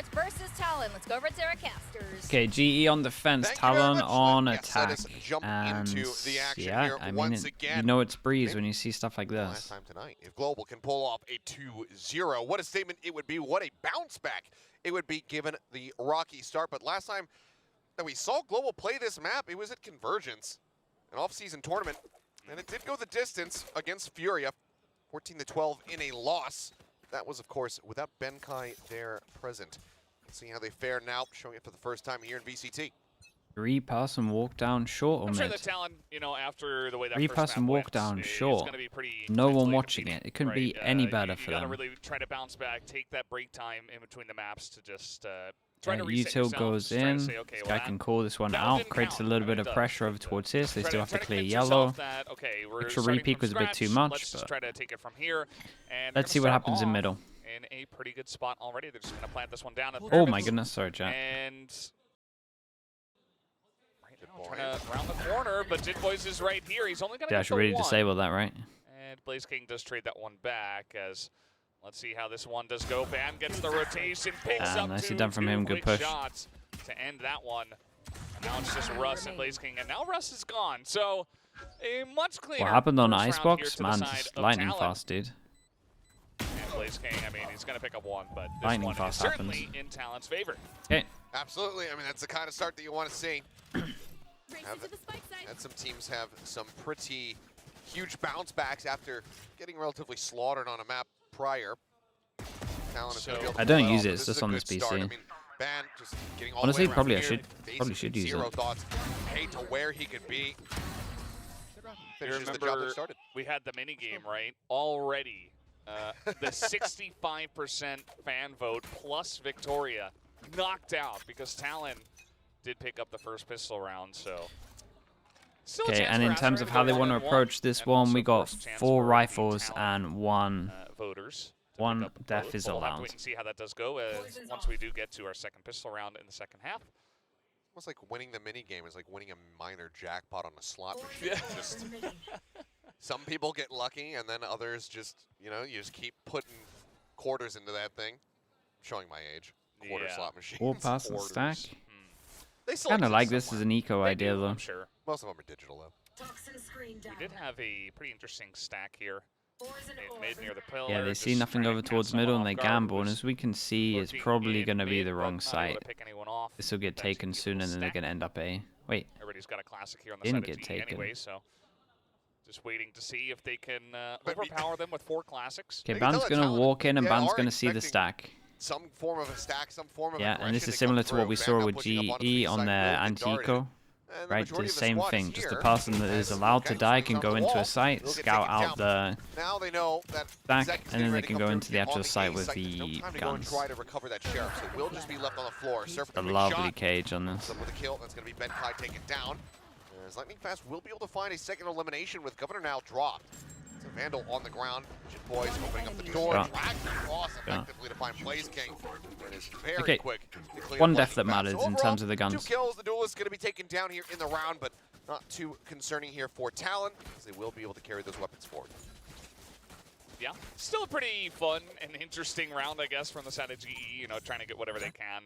Esports versus Talon. Let's go over to our casters. Okay, GE on defense, Talon on attack, and yeah, I mean, you know it's breeze when you see stuff like this. Last time tonight, if Global can pull off a 2-0, what a statement it would be. What a bounce back it would be given the rocky start. But last time that we saw Global play this map, it was at Convergence, an off-season tournament, and it did go the distance against Furia, 14-12 in a loss. That was, of course, without Benkai there present. Let's see how they fare now, showing it for the first time here in VCT. 3-person walk down short or I'm sure mid? the Talon, you know, after the way that 3-person walk down short. No one watching it. It couldn't be any better for them. You gotta really try to bounce back, take that break time in between the maps to just try to reset Util yourself, goes just try to in. say, okay, This well, guy can call this one that out. didn't Creates a count. little bit It of does. pressure over towards this. They still have to clear convince yellow. yourself that, okay, we're Extra starting repeat from was a bit too scratch. much, Let's just but try to take it from here. And let's see what happens in middle. In a pretty good spot already. They're just gonna plant this one down. At Oh my goodness, sorry, Jack. And trying to round the corner, but Jit Boys is right here. He's only gonna Yeah, I get should the really one. disable that, right? And Blaze King does trade that one back as let's see how this one does go. Bam gets the rotation, picks up nicely two done from him. Good quick push. shots to end that one. And now it's just Russ and Blaze King, and now Russ is gone. So a much cleaner. What happened on first round Icebox? here to the Man, side just of lightning Talon. fast, dude. And Blaze King, I mean, he's gonna pick up one, but this Lightning one is fast certainly happens. in Talon's favor. Okay. Absolutely. I mean, that's the kind of start that you want to see. Had some teams have some pretty huge bounce backs after getting relatively slaughtered on a map prior. Talon is gonna be able to I don't pull it use off, it, but it's this is just a on good this PC. start. I mean, Ban just getting all Honestly, the way around probably I here, should use zero it. thoughts. Hey, to where he could be. You Finishes the job remember that started. we had the mini game, right? Already, the 65% fan vote plus Victoria knocked out because Talon did pick up the first pistol round. So, still a Okay, chance and for in terms Asteroid of to how go they one want to and approach this and one, also, we of got course, chance 4 for the rifles Talon, and 1 voters. to one pick up death both. is But we'll have to allowed. wait and see how that does go once we do get to our second pistol round in the second half. Almost like winning the mini game is like winning a minor jackpot on a slot machine. Just some people get lucky, and then others just, you know, you just keep putting quarters into that thing. Showing my age. Quarter Yeah. slot machines. 4-person stack. They still Kind of exist like this as somewhere. an eco They idea, do, though. I'm sure. Most of them are digital, though. We did have a pretty interesting stack here. Mid near the pillar. Yeah, they see just nothing trying over to catch towards someone middle off and they guard gamble, who and was as we can see, it's lurking probably in going to be mid, the but wrong not able to site. pick anyone off. This will get Eventually taken get a soon, little and then they're stack. going to end up A. Wait, Everybody's got a classic here on the Didn't side of get GE taken. anyway, so just waiting to see if they can But we- overpower them with 4 classics. okay, You can tell Ban's that going to Talon, walk in, and they Ban's are going to see the expecting stack. Some form of a stack, some form of Yeah, aggression and this to is come similar to what through. we Van saw now with pushing up onto the GE on side, their will get guarded. anti-eco. And the Right, majority the of same squad thing. is Just the here. person that is As allowed to die Gangsters can on go the into wall, a site, they'll get scout taken out down. the Now they know that stack, Zek is and then getting they ready to can come go through into the on actual A site with site. There's no the time to go and guns. try to recover that sheriff, so we'll just be left on the floor. Surf A with a lovely shot. cage on this. With a kill, that's going to be Benkai taken down. As Lightning Fast will be able to find a second elimination with Governor now dropped. It's a Vandal on the ground. Jit Boys opening up the door, Yeah. dragged across Yeah. effectively to find Blaze King. And is very Okay, quick to clean one up death that Lightning Fast. matters So in overall, terms of the guns. 2 kills. The duelist going to be taken down here in the round, but not too concerning here for Talon, as they will be able to carry those weapons forward. Yeah, still a pretty fun and interesting round, I guess, from the side of GE. You know, trying to get whatever they can,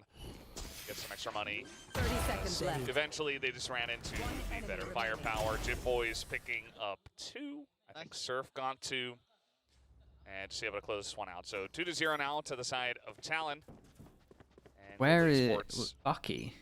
get some extra money. 30 seconds left. Eventually, they just ran into the better firepower. Jit Boys picking up 2. I think Surf got 2. And just able to close this one out. So 2-0 now to the side of Talon. And Where Gold is Esports Bucky?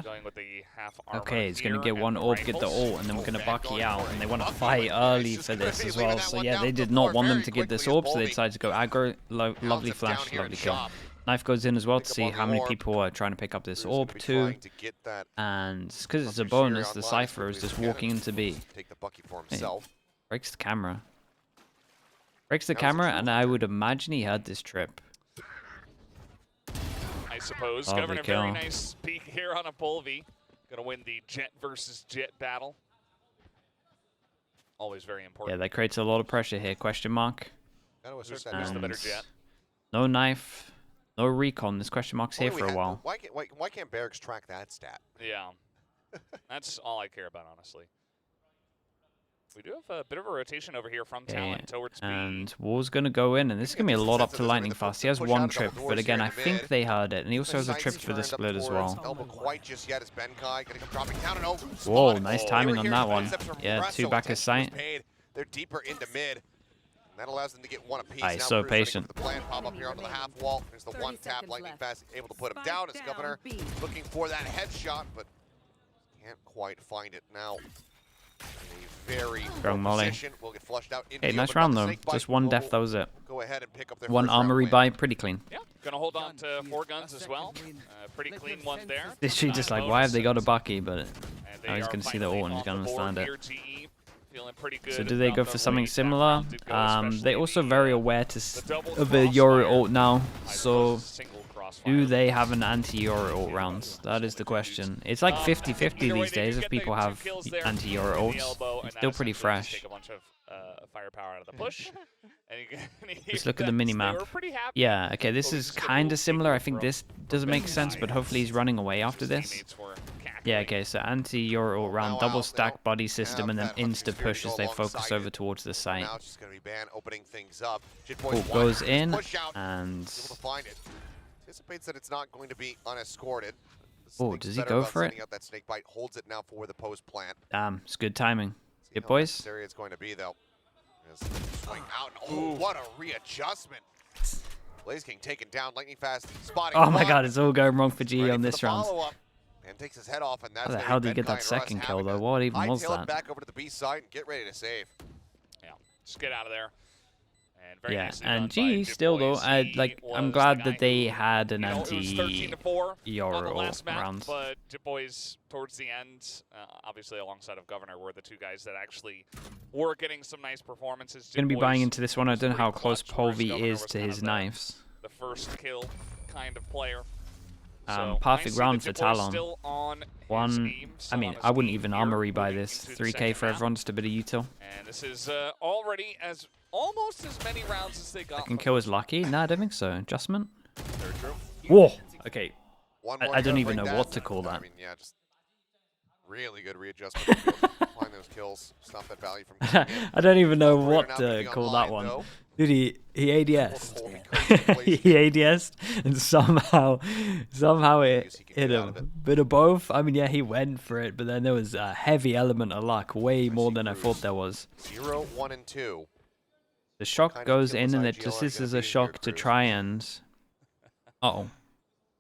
going with the half armor. Okay, it's going to here get and one the orb, get the rifles. ult, and then we're going to Van Bucky going out, for and they it. want to Bucky fight with it. early It's just for gonna this be as leaving well. that So one yeah, down they to the did not floor want them very to get this quickly as orb, so they Boldy decided to go aggro, lovely Hounds him down flash, here lovely and kill. chop. Knife goes in as well to Pick up see on the how many orb. people are trying to pick up this Crew's gonna orb be too, trying to get that and because it's a Bucky Shearer bonus, the online as Cypher quickly is as just they can walking and into B. Take the Bucky for himself. Breaks the camera. Breaks the That was a camera, true and I would imagine he had this trip. I suppose. Lovely Governor, kill. very nice peek here on a Polvi. Gonna win the Jet versus Jet battle. Always very Yeah, important. that creates a lot of pressure here. Question mark. Gotta assert Who's that the now. better Jet? No knife, no recon. This question mark's here Only for we a had- while. Why can't Barracks track that stat? Yeah. That's all I care about, honestly. We do have a bit of a rotation over here from Talon towards B. And War's going to go in, and this is going to be a lot up to Lightning Fast. He has one trip, but again, I think they heard it. And he also has a trip for the split as well. Whoa, nice timing on that one. Yeah, 2 back of sight. They're deeper into mid. That allows them to get one apiece. He's so patient. The plan pop up here onto the half wall. There's the one tap. Lightning Fast able to put him down as Governor looking for that headshot, but can't quite find it now. A very strong molly. Will get flushed out Hey, nice round though. Just one death, that was it. Go ahead and pick up their one armory buy, pretty clean. Yeah, gonna hold on to 4 guns as well. Pretty clean one there. Literally just like, why have they got a Bucky? But now he's gonna see the ult and he's gonna understand it. So do they go for something similar? They're also very aware of the Yoru ult now. So do they have an anti-Yoru ult rounds? That is the question. It's like 50-50 these days if people have anti-Yoru ults. It's still pretty fresh. Firepower out of the push. Just look at the mini-map. Yeah, okay, this is kind of similar. I think this doesn't make sense, but hopefully he's running away after this. Yeah, okay, so anti-Yoru ult round, double stack body system, and then insta-push as they focus over towards the site. Ult goes in, and... anticipates that it's not going to be unescorted. Oh, does he go for it? That snake bite holds it now for the post plant. Damn, it's good timing. Good boys. It's going to be though. Swing out. Oh, what a readjustment! Blaze King taken down. Lightning Fast spotting. Oh my God, it's all going wrong for GE on this round. And takes his head off, and that's how the hell did he get that second kill though? What even was that? Back over to the B side and get ready to save. Yeah, just get out of there. And very yeah, and GE still though, I'm glad that they had an anti-Yoru round. But Jip Boys towards the end, obviously alongside of Governor, were the 2 guys that actually were getting some nice performances. Gonna be buying into this one. I don't know how close Polvi is to his knives. The first kill kind of player. Perfect round for Talon. I mean, I wouldn't even armory buy this. 3k for everyone, just a bit of util. And this is already almost as many rounds as they got. Second kill is lucky? Nah, I don't think so. Adjustment? Whoa! Okay. I don't even know what to call that. I mean, yeah, just really good readjustment. Find those kills, stop that value from coming in. I don't even know what to call that one. Dude, he ADS'd. He ADS'd, and somehow it hit him. Bit of both. I mean, yeah, he went for it, but then there was a heavy element of luck, way more than I thought there was. 0, 1, and 2. The shock goes in, and it just is a shock to try and... Uh-oh.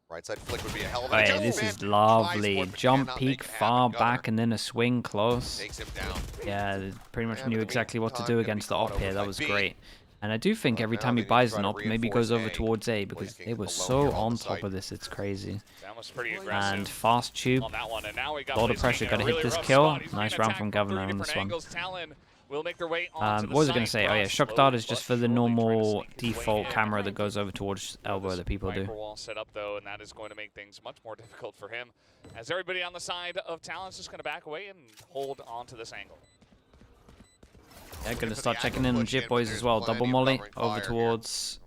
Right side flick would be a hell of a jump. This is lovely. Jump peek far back, and then a swing close. Takes him down. Yeah, they pretty much knew exactly what to do against the op here. That was great. And I do think every time he buys an op, maybe goes over towards A, because they were so on top of this, it's crazy. And fast tube, a lot of pressure, gotta hit this kill. Nice round from Governor on this one. What was I going to say? Oh yeah, shock dart is just for the normal default camera that goes over towards elbow that people do. Set up though, and that is going to make things much more difficult for him, as everybody on the side of Talon's just going to back away and hold on to this angle. Yeah, going to start checking in on Jip Boys as well. Double molly over towards...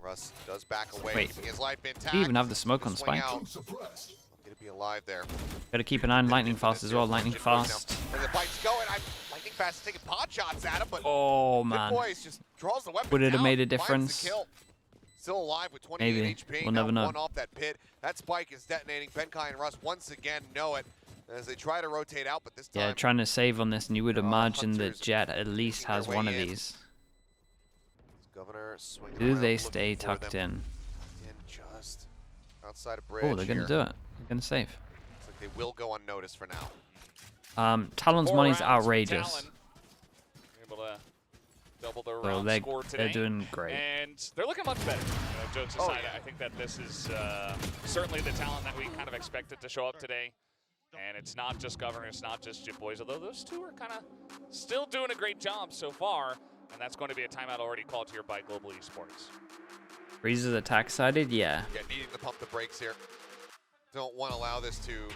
Wait, do you even have the smoke on Spike? Gotta keep an eye on Lightning Fast as well. Lightning Fast. Lightning Fast taking pot shots at him, but oh man, would it have made a difference? Still alive with 28 Maybe. HP. We'll never know. One off that pit. That spike is detonating. Benkai and Russ once again know it as they try to rotate out, but this time... Yeah, trying to save on this, and you would imagine that Jet at least has one of these. Do they stay tucked in? Just outside of bridge. Oh, they're gonna do it. They're gonna save. Looks like they will go unnoticed for now. Talon's money's outrageous. Able to double the round score today. They're doing great. And they're looking much better. Jokes aside, I think that this is certainly the Talon that we kind of expected to show up today. And it's not just Governor, it's not just Jip Boys, although those 2 are kind of still doing a great job so far. And that's going to be a timeout already called here by Global Esports. Breeze's attack-sided, yeah. Yeah, needing to pump the brakes here. Don't want to allow this to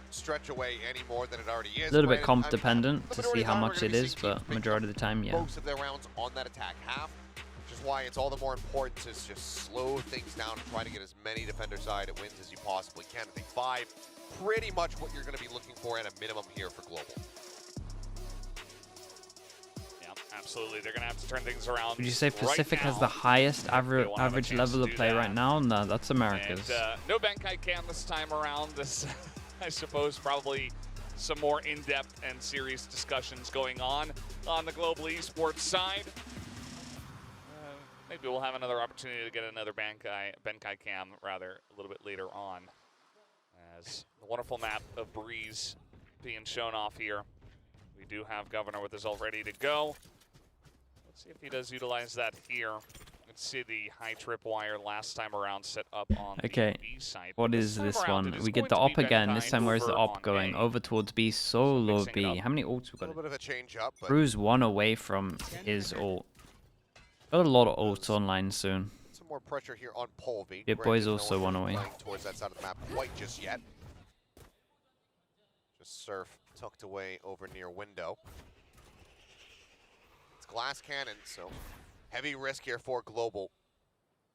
stretch away any more than it already is. A little bit comp dependent to see how much it is, but majority of the time, yeah. Most of their rounds on that attack half, which is why it's all the more important to just slow things down and try to get as many defender side wins as you possibly can. I think 5, pretty much what you're going to be looking for at a minimum here for Global. Absolutely, they're going to have to turn things around. Would you say Pacific right has now. the highest They won't have a average chance level to of do play that. right now? No, that's America's. And no Benkai Cam this time around. This, I suppose, probably some more in-depth and serious discussions going on the global esports side. Maybe we'll have another opportunity to get another Benkai Cam rather a little bit later on, as the wonderful map of Breeze being shown off here. We do have Governor with his ult ready to go. Let's see if he does utilize that here. Let's see the high tripwire last time around set up on the B side. What is this one? We get the op again. This time where's the op going? Over towards B, solo B. How many ults we got? A little bit of a change up, but Crew's one away from his ult. Got a lot of ults online soon. some more pressure here on Polvi. Jitboy's also one away. Towards that side of the map quite just yet. Just Surf tucked away over near window. It's glass cannon, so heavy risk here for global.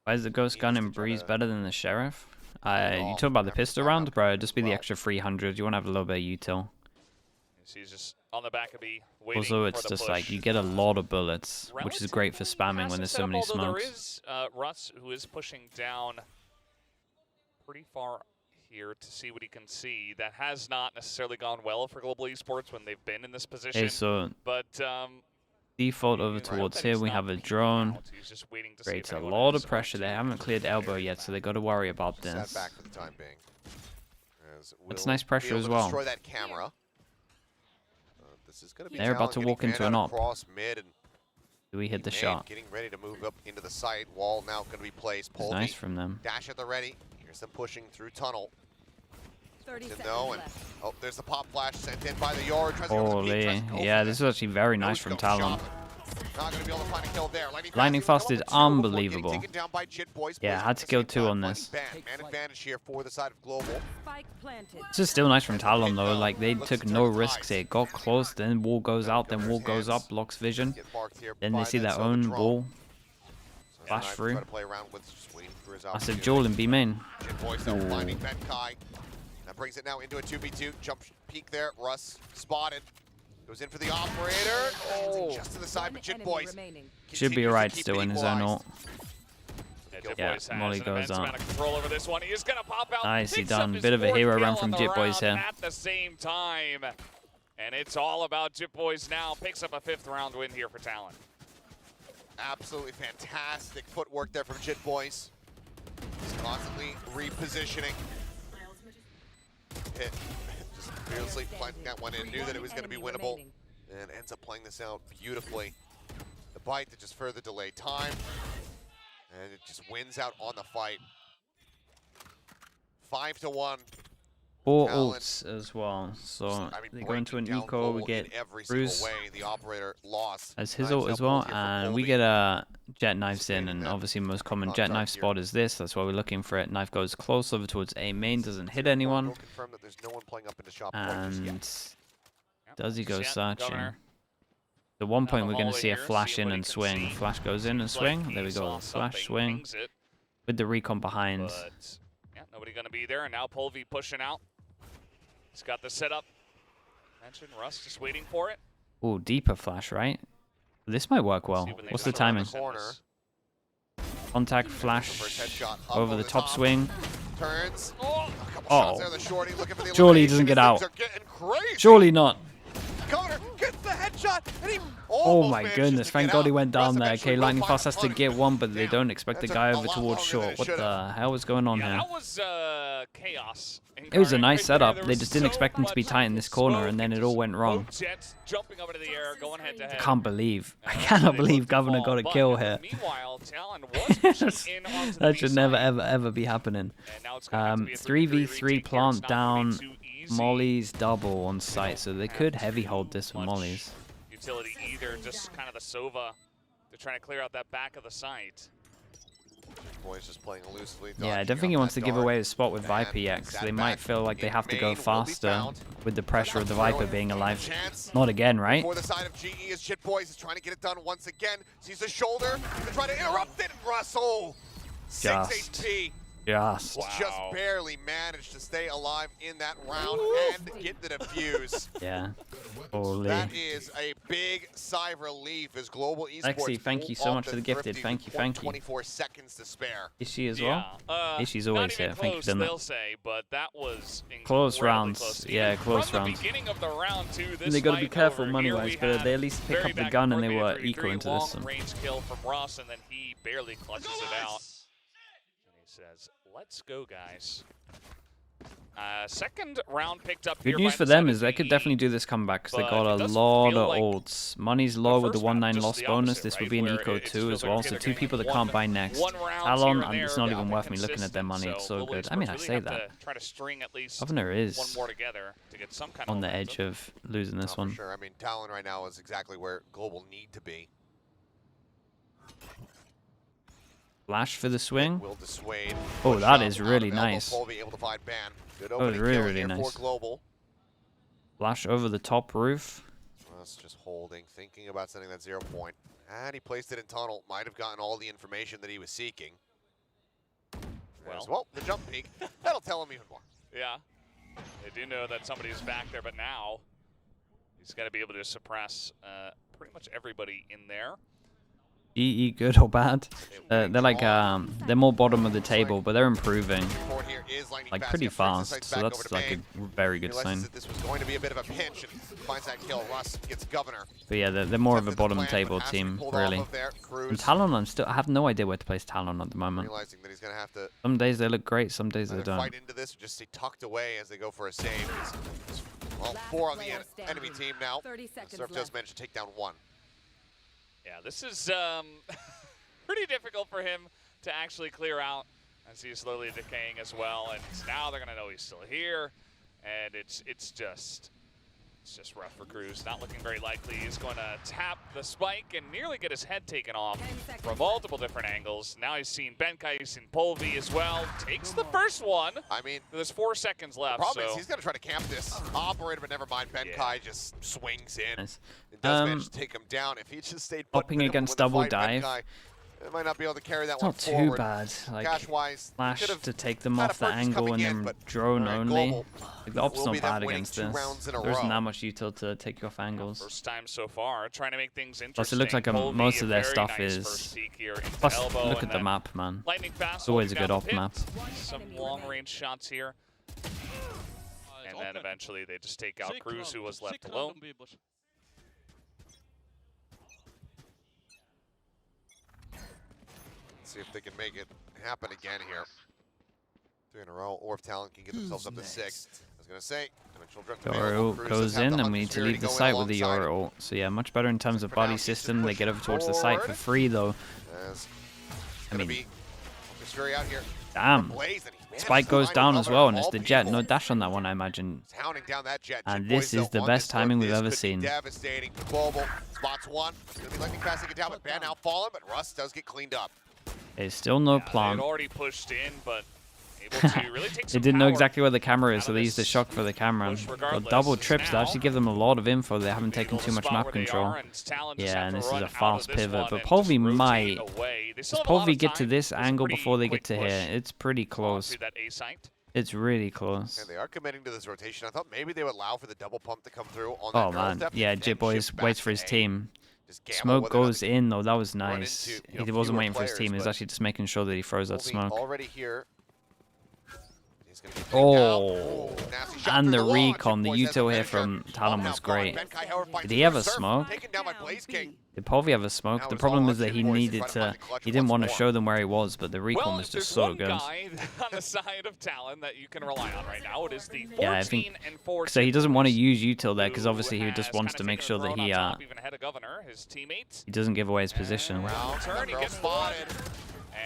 Why is the Ghost Gun in Breeze better than the Sheriff? You talk about the pistol round, bro. Just be the extra 300. You want to have a little bit of util. He's just on the back of B, waiting Also, it's for the just push. like you get a lot of bullets, which is great for spamming when there's so many Although there smokes. is Russ, who is pushing down pretty far here to see what he can see. That has not necessarily gone well for global esports when they've been in this position. Okay, so but default over towards here, we have a drone. He's just waiting to see Creates if a anyone lot is of pressure. They haven't cleared elbow yet, so they got to worry about Sat this. back for the time being. As That's we'll nice pressure be able as to well. Destroy that camera. This is gonna be They're about Talon to getting walk into man an out op. across mid and Do we hit the Main shot? getting ready to move up into the site. Wall now going to be placed. It's Polvi, nice from them. dash at the ready. Here's them pushing through tunnel. 30 To seconds know and left. oh, there's the pop flash sent in by the yard. Tries to go to the peak, Holy. tries to go Yeah, for this is that. actually very nice from No-scope Talon. shot. Not going to be able to find a kill there. Lightning Fast is is unbelievable. unbelievable. Yeah, had to kill 2 on this. Man advantage here for the side of global. Spike planted. This is still nice from Talon though. Like they took no risks here. Got close, then wall goes out, then wall goes up, blocks vision. Get marked here Then by they see that their Silver own drone. wall. So Flash Knife through. try to play around with, just waiting for his Massive opportunity. Jewel in B main. Jitboy now finding Benkai. That brings it now into a 2v2. Jump peek there. Russ spotted. Goes in for the operator. Oh. Just to the side, but Jitboy Should be alright still in his own ult. Yeah, Jitboys Molly has an goes immense up. amount of control over this one. He is going to pop out. Nicely picks up done. his Bit of a 4th hero run kill from on the Jitboys round here. At the same time. And it's all about Jitboys now. Picks up a 5th round win here for Talon. Absolutely fantastic footwork there from Jitboys. Just constantly repositioning. Hit. Just fearlessly planting that one in. Knew that it was going to be winnable. And ends up playing this out beautifully. The bite that just further delayed time. And it just wins out on the fight. 5-1. 4 Talon. ults as well. So I mean, they go into an breaking down eco. We Global get in every Bruce single way. The operator lost. as his Knives ult as up well, here for and we Polvi. get a jet knives in, Sustaining and that obviously most common jet contract knife here. spot is this. That's why we're looking for it. Knife goes close over towards A main, doesn't hit anyone, We'll confirm that there's no one playing up into shop quite just yet. and does he go Just yet, searching? Governor. At one point Now we're the going to hallway see a here, flash see in what he and can swing. see. Flash goes in and Seems like swing. he There we go. saw Flash something, swing pings it, with the recon behind. but yeah, nobody going to be there. And now Polvi pushing out. He's got the setup. Mentioned Russ just waiting for it. Oh, deeper flash, right? This might work well. See when they What's the come around timing? Corner. Contact First flash headshot up over the top top. swing. Turns. Oh, A couple Oh. shots there. The shorty looking for the Surely he elimination. doesn't get Things out. are getting crazy. Surely not. Connor gets the headshot, and he Oh almost my manages goodness, to thank get God out. he went down Russ there. eventually Okay, will Lightning find Fast the has to punishment. get one, but they Damn, don't expect the that guy took a over lot towards longer short. than it What should've. the hell is going on yeah, here? that was chaos. It was a incarnate nice right there. setup. There They was just didn't so expect him to be much tight in this corner, smoke and then it just all went wrong. both jets jumping up into the air, going head to head. I can't believe. I And cannot they believe looked to Governor fall, got a but kill here. Meanwhile, Talon was pushing in onto the That should never, B-side. ever be happening. And now it's gonna have to be a 3v3 retake here. It's plant not gonna be down. too easy. Molly's double on site, so they could have heavy too hold this with much Molly's. Utility either, just kind of the Sova. They're trying to clear out that back of the site. Boys just playing loosely. Yeah, I dodging don't think he out wants that to give dart. away his spot with And Viper yet, 'cause sat they back might feel like they in have to go main, will be faster found. with the pressure of the Viper being alive. Chance Not again, right? for the side of GE as Jitboys is trying to get it done once again. Sees the shoulder to try to interrupt it. Russell, 6 Just. HP. Just. Wow. Just barely managed to stay alive in that round and get the defuse. Yeah. Holy. That is a big sigh of relief as Global Esports Lexi, thank you so pulled much off for the gifted. thrifty Thank you, with thank you. 24 seconds to spare. Is she as well? Ishi's not always even here. Thank you close, for doing that. they'll say, but that was Close incredibly rounds. close. Yeah, Even close from rounds. The beginning of the round to this They got to be fight careful over money-wise, here, but we they had at least pick very up the back gun and and they forth, were maybe eco 3 into this long one. range kill from Russ, and then he barely clutches it out. And he says, "Let's go, guys." Second round picked up. Good here news by for the them is they could 17E. definitely do this comeback because they But got it a does lot feel of like ults. Money's low with the first map, 1-9 just loss the bonus. opposite, This would right? be an Where eco it just too feels as like, well. okay, So they're 2 getting people that one- can't buy next. one round Talon, here and it's there, not even and worth me looking consistent. at their money. It's so Global good. I Esports mean, I really say have that. to try to string at least Governor one is more together to get some kind on of the momentum. edge of losing this For one. sure. I mean, Talon right now is exactly where Global need to be. Flash for the swing. Will dissuade. Oh, Push that up is out really of elbow, nice. Polvi able to find ban. Good was opening really, kill really here nice. for Global. Flash over the top roof. Russ just holding, thinking about sending that 0 point. And he placed it in tunnel. Might have gotten all the information that he was seeking. Well, the jump peak. That'll tell him even more. Yeah, they do know that somebody is back there, but now he's got to be able to suppress pretty much everybody in there. EE good or bad? They're like they're more bottom of the table, but they're improving Forward here is lightning like fast, pretty gets Francis fast. sights So back that's over to like main. a very good Realizes sign. that this was going to be a bit of a pinch and finds that kill. Russ gets Governor. But yeah, they're more of a Kept in the bottom plan, table but has to be team, pulled really. off of there. And Cruz Talon, I have no idea where to place Talon at the moment. realizing that he's going to have to Some days they look great, some days they either don't. fight into this or just stay tucked away as they go for a save. Well, 4 on the enemy team now. 30 seconds Surf does left. manage to take down 1. Yeah, this is pretty difficult for him to actually clear out as he's slowly decaying as well. And now they're gonna know he's still here, and it's just rough for Cruz. Not looking very likely. He's going to tap the spike and nearly get his head taken off from multiple different angles. Now he's seen Benkai, he's seen Polvi as well. Takes the first one. I mean, There's 4 seconds left. the problem so is he's going to try to camp this operator, but never mind. Benkai just swings in. Nice. It does manage to take him down. If he just stayed put Hopping minimal against with the double fight, dive. Benkai might not be able to carry that It's one not too forward. bad. Like Cash-wise, Flash could've to take them had a off the purchase angle coming and in, then but drone all right, only. Global Like, the op's will not be them bad winning against 2 this. rounds in a There isn't row. that much util to take you off angles. first time so far, trying to make things interesting. Plus, it looks like Polvi, most of their very stuff nice is- first peek here into Plus, elbow, look and at the then map, man. lightning fast. It's always a holding good down off the map. pit. Some long-range shots here. And then eventually they just take out Cruz, who was left alone. Let's see if they can make it happen again here. 3 in a row, or if Talon can get themselves up to 6. I was going to say, dimensional drift available. Yoro Cruz goes does have in, the and we Hunter need to Spirit leave the going site with the alongside Yoro him. ult. So yeah, much better in terms of For body now, he's just system. They get over towards the site for forward. free, though. As I mean, be Hunter Spirit out here. damn. Blaze, and he managed Spike to goes find down a as cover well, of and it's all the Jet. people. No dash on that one, I imagine. He's hounding down that Jet. And Chip this Boys is the on best this look. timing we've This ever could be seen. Devastating for Global. Spots 1. It's going to be lightning fast to get down, but ban now fallen, but Russ does get cleaned up. There's still no They had plant. already pushed in, but able to really take They some didn't know power exactly where the camera is, out so of they used the this shock for the camera. push Well, regardless. double trips to Now, actually give them a lot of info. They haven't being taken able too to much spot map where they control. are, and Talon just Yeah, have and to this is run a out of fast this pivot, one but and Polvi just rotate might- away. They still Does have a lot Polvi of get to time. this It's a angle pretty before they quick get to push here? It's pretty close. onto that A site. It's really close. And they are committing to this rotation. I thought maybe they would allow for the double pump to come through on that Oh girl man, step yeah, and Jit Boys shift waits back for his to A. team. Just gamble Smoke whether or not goes they in though, that was run nice. into, He wasn't fewer waiting for his players, team, he was but actually just making sure that he throws that Polvi smoke. already here. He's gonna get Oh, taken out. Nasty shot and through the wall. recon, the Jit Boys has util here finisher. from Talon Now was fallen. great. Benkai, however, finds Did he have a Surf, smoke? taken down by Blaze King. Did Polvi have a smoke? Now The it's problem all is on that Jit he Boys to needed try to to, find the clutch he didn't once want to more. show them where he was, but the recon Well, was if there's just so one good. guy on the side of Talon that you can rely on right now, it is the 14 Yeah, I think and 4 so. He doesn't want to Jit use util there Boys, because obviously he who just has wants kinda to make taken sure a that throne he on top, even ahead of Governor, his teammates. he doesn't give away his position. Round Turn, he girl gets spotted.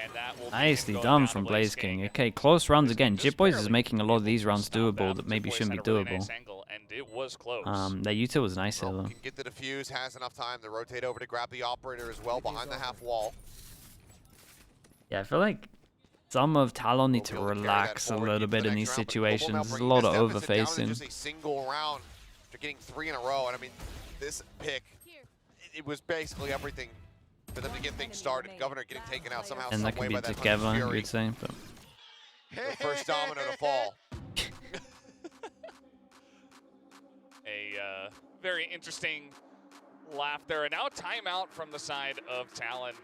And that will Nicely be done from Blaze King. Okay, close rounds again. Just Jit Boys is barely making a lot of these rounds stop doable that maybe Jit Boys shouldn't be had a really doable. nice angle, and it was close. Their util was nice here Well, though. can get the defuse, has enough time to rotate over to grab the operator as well behind the half wall. Yeah, I feel like some of Talon need to We'll be able carry that relax a forward little into bit the in next these round, but Global now situations. There's a bringing lot this of deficit down to overfacing. just a single round after getting 3 in a row, and I mean, this pick, it was basically everything for them to get things started. Governor getting taken out somehow, And that some way could be by that together, Hunter you Fury. could say. But The first domino to fall. A very interesting laugh there. And now timeout from the side of Talon.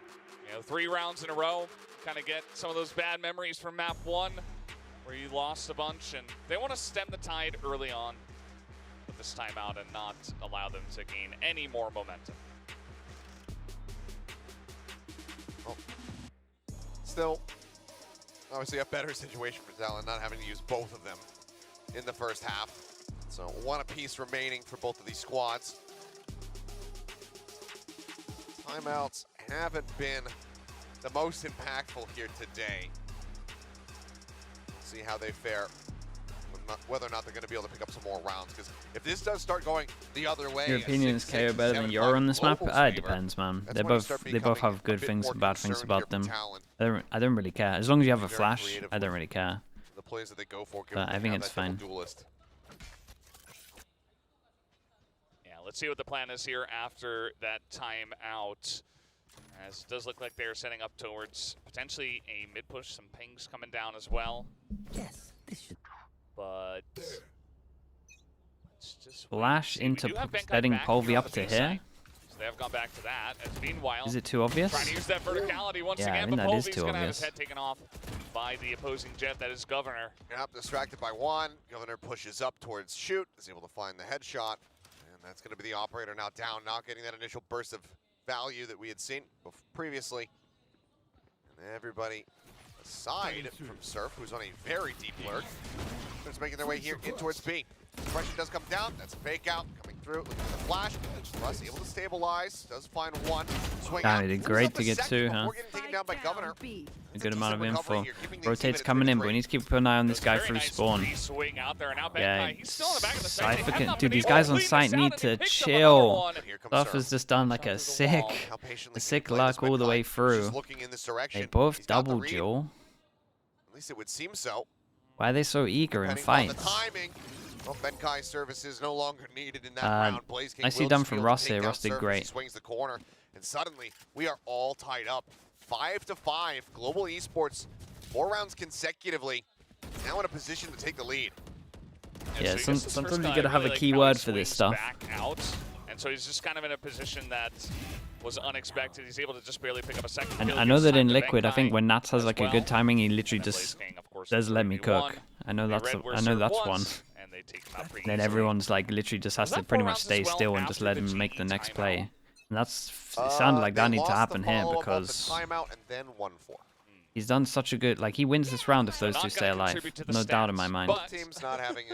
3 rounds in a row. Kind of get some of those bad memories from map 1 where you lost a bunch, and they want to stem the tide early on with this timeout and not allow them to gain any more momentum. Well, still, obviously a better situation for Talon, not having to use both of them in the first half. So 1 apiece remaining for both of these squads. Timeouts haven't been the most impactful here today. See how they fare, whether or not they're going to be able to pick up some more rounds. Because if this does start going the other way, your opinion is KO better than your on this map? It depends, man. They both have good things and bad things about them. I don't really care. As long as you have a flash, I don't really care. The plays that they go for, but I think it's fine. Yeah, let's see what the plan is here after that timeout. As it does look like they're setting up towards potentially a mid push, some pings coming down as well. Yes, this should. But let's just flash into setting Polvi up to here. So they have gone back to that. As meanwhile, is it too obvious? Trying to use that verticality once again, I mean, but that is Polvi's too gonna obvious. have his head taken off by the opposing jet. That is Governor. Yep, distracted by 1. Governor pushes up towards shoot, is able to find the headshot, and that's going to be the operator now down, not getting that initial burst of value that we had seen previously. And everybody aside from Surf, who's on a very deep lurk, starts making their way here in towards B. Pressure does come down. That's a fake out coming through. Looking at the flash. Russ able to stabilize. Does find 1. Swing out. He did great to get 2, huh? Getting taken down by Governor. A good amount of info. Rotate's coming in, but we need to keep an eye on this guy through spawn. Yeah, Cypher, dude, these guys on site need to chill. Surf has just done like a sick luck all the way through. They both double duel. At least it would seem so. Why are they so eager in fights? Well, Benkai's services no longer needed in that round. Nicely done from Ross here. Ross did great. Swings the corner, and suddenly we are all tied up. 5-5. Global Esports, 4 rounds consecutively. Now in a position to take the lead. Yeah, sometimes you gotta have a keyword for this stuff. And so he's just kind of in a position that was unexpected. He's able to just barely pick up a second. And I know that in Liquid, I think when Nats has like a good timing, he literally just says, "Let me cook." I know that's one. And then everyone's like literally just has to pretty much stay still and just let him make the next play. And it sounded like that needs to happen here because he's done such a good, like he wins this round if those two stay alive. No doubt in my mind. Team's not having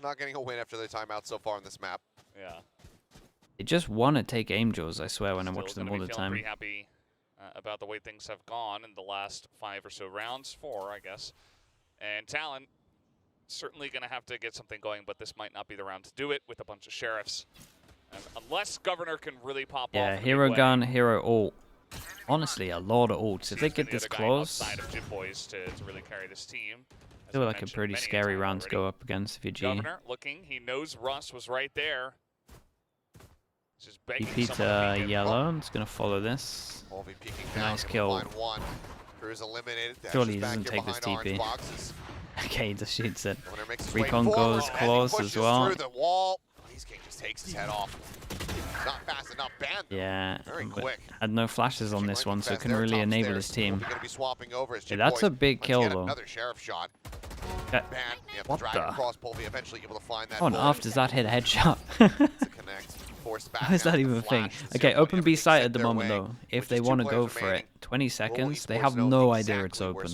not getting a win after the timeout so far on this map. Yeah. They just want to take aim jaws, I swear, when I watch them all the time. Pretty happy about the way things have gone in the last 5 or so rounds, 4, I guess. And Talon certainly going to have to get something going, but this might not be the round to do it with a bunch of sheriffs. Unless Governor can really pop off. Yeah, hero gun, hero ult. Honestly, a lot of ults. If they get this close, to really carry this team. I feel like a pretty scary round to go up against if you're G. Governor looking, he knows Russ was right there. He peeked yellow. I'm just gonna follow this. Nice kill. Surely he doesn't take this TP. Okay, he just shoots it. Recon goes close as well. Takes his head off. Not fast enough. Yeah, but had no flashes on this one, so couldn't really enable his team. Yeah, that's a big kill though. Another sheriff shot. What the? How on earth does that hit a headshot? How is that even a thing? Okay, open B site at the moment though. If they want to go for it, 20 seconds, they have no idea it's open.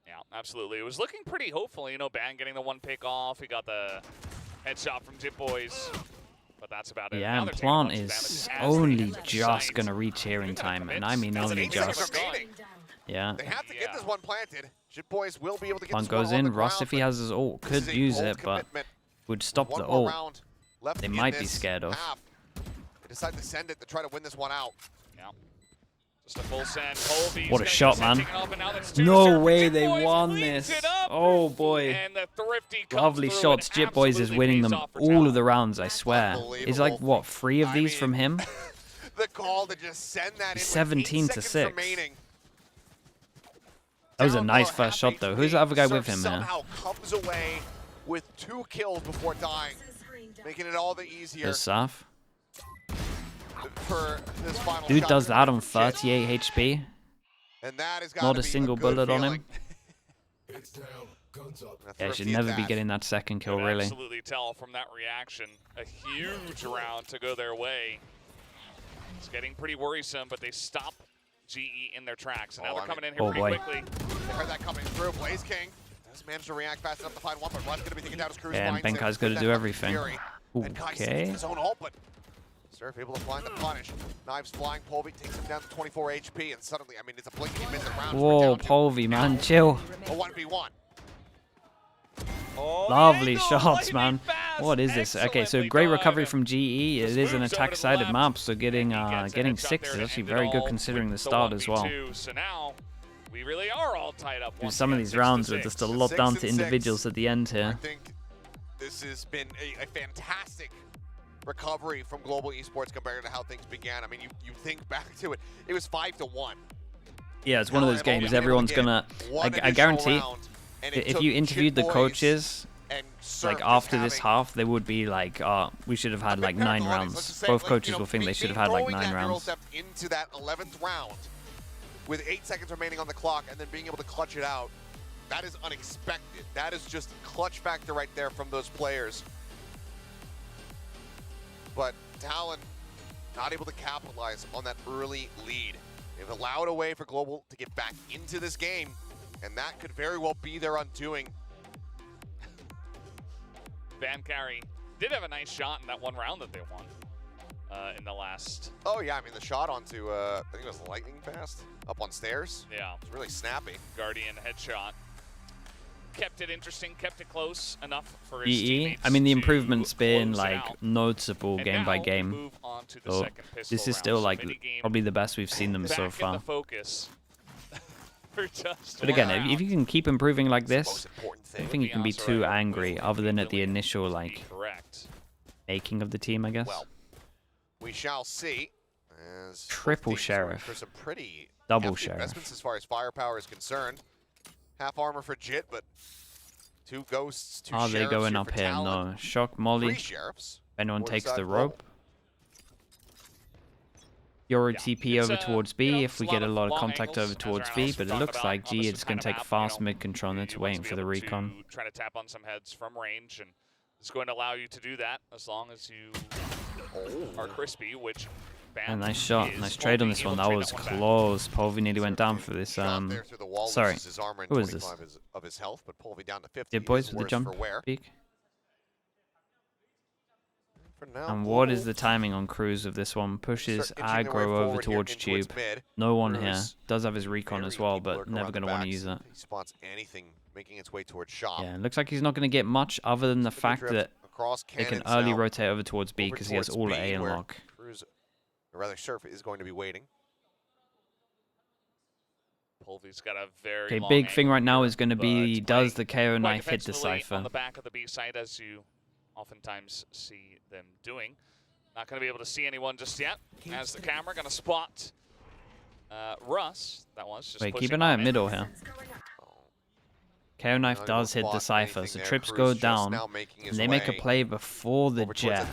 Yeah, absolutely. It was looking pretty hopeful, you know, Ban getting the 1 pick off. He got the headshot from Jit Boys, but that's about it. Yeah, and Plant is only just gonna reach here in time, and I mean only just. Yeah. They have to get this one planted. Jit Boys will be able to get Plant this one goes on in. the Ross, ground, if he has his ult, could use it, but would stop the ult. They might be scared of. They decide to send it to try to win this one out. Yeah. Just a full send. What a shot, man. No way they won this. Oh, boy. Lovely shots. Jit Boys is winning them all of the rounds, I swear. It's like, what, 3 of these from him? The call to just send that in 17 to 6. That was a nice first shot, though. Who's the other guy with him here? Somehow comes away with 2 kills before dying, making it all the easier There's Saf. for this final Dude shot does to that on Jit. 38 HP. And that has Not gotta a be single good bullet on feeling. him. That's Yeah, should repeat never be that. getting that second kill, Could really. absolutely tell from that reaction. A huge round to go their way. It's getting pretty worrisome, but they stop GE in their tracks. And now they're coming in here Oh, pretty boy. quickly. They heard that coming through. Blaze King does manage to react fast enough to find one, but Run's going to be taken down as Cruz Yeah, and finds him. Benkai's got to That do fucking everything. fury. And Kai sees Okay. his own ult, but Surf able to find the punish. Knives flying, Polvi takes him down to 24 HP, and suddenly, I mean, it's a blink and you miss it round. Whoa, Polvi, man, chill. A 1v1. Oh, Lovely angle, shots, lightning man. fast. What is this? Okay, so Excellently great done. recovery from GE. It is an Moves over to the attack-sided left, map, so getting and he gets a getting headshot 6 there is to actually end it very good all considering the with start as well. 1v2. So now we really are all tied up. Dude, once some of again, these 6 to rounds are 6. just a lot down to 6-6. individuals at the end I here. think this has been a fantastic recovery from Global Esports compared to how things began. I mean, you think back to it, it was 5-1. Yeah, it's one of those games everyone's gonna... I guarantee, if you interviewed the coaches, like after this half, they would be like, we should have had like 9 rounds. Both coaches will think they should have had like 9 rounds. Into that 11th round with 8 seconds remaining on the clock and then being able to clutch it out, that is unexpected. That is just clutch factor right there from those players. But Talon not able to capitalize on that early lead. They've allowed a way for Global to get back into this game, and that could very well be their undoing. Van Carey did have a nice shot in that one round that they won in the last. Oh yeah, I mean the shot onto, I think it was lightning fast, up on stairs. Yeah. It was really snappy. Guardian headshot. Kept it interesting, kept it close enough for his GE, teammates I mean the to improvement's been close like out. noticeable And game by now game. move on to the So second pistol this is round. still like Minigame probably the best we've seen them back so in far. the focus for just But again, one if you can keep improving like It's the this, most important I thing. don't think you can be too angry other than at the Willing initial to be like correct. making of the team, I guess. Well, we shall see. As Triple both teams going sheriff. for some pretty Double hefty sheriff. investments as far as firepower is concerned. Half armor for Jit, but 2 ghosts, 2 Are they sheriffs going here up for here? Talon. No. Shock 3 Molly. sheriffs. If anyone Forward takes side the Global. rope. Euro Yeah, TP it's, over towards B you know, if we it's get a lot of long contact angles, over as towards our B, analysts but it talk looks about like on G this is going to kind take of fast map, mid control and you it's want waiting to for be the able recon. to try to tap on some heads from range, and it's going to allow you to do that as long as you are crispy, which A nice shot, is. nice trade on Polvi this able one. to that trade was that one back. close. Polvi nearly went down for this. Shot there through the wall, sorry. loses his armor and Who is this? 25 of his health, but Polvi down to 50. Yeah, boys is with the worse jump for wear. peak. For now, And what is Global the timing on Cruz of this one? Pushes start inching their way aggro over forward here towards in towards Tube. mid. No one here. Cruz, Does have his recon as very well, deep but lurk never around going the to want to backs. use that. He spots anything making its way towards shop. Yeah, it looks like he's not going to get much other than the Good fact drift that across they can cannons early now rotate over towards B over because he has towards all B, at A where unlock. Cruz, or rather Surf, is going to be waiting. Polvi's got a very Okay, long big thing angle right now here, is going to but be, does the KO quite knife hit the defensively Cypher? on the back of the B side, as you oftentimes see them doing. Not going to be able to see anyone just yet. As the camera going to spot Russ. That was just Wait, keep pushing an eye on at in. middle here. KO knife Not does able hit to the block anything Cypher, so there. trips Cruz go just down, now making his and they make a way play before the over towards jet.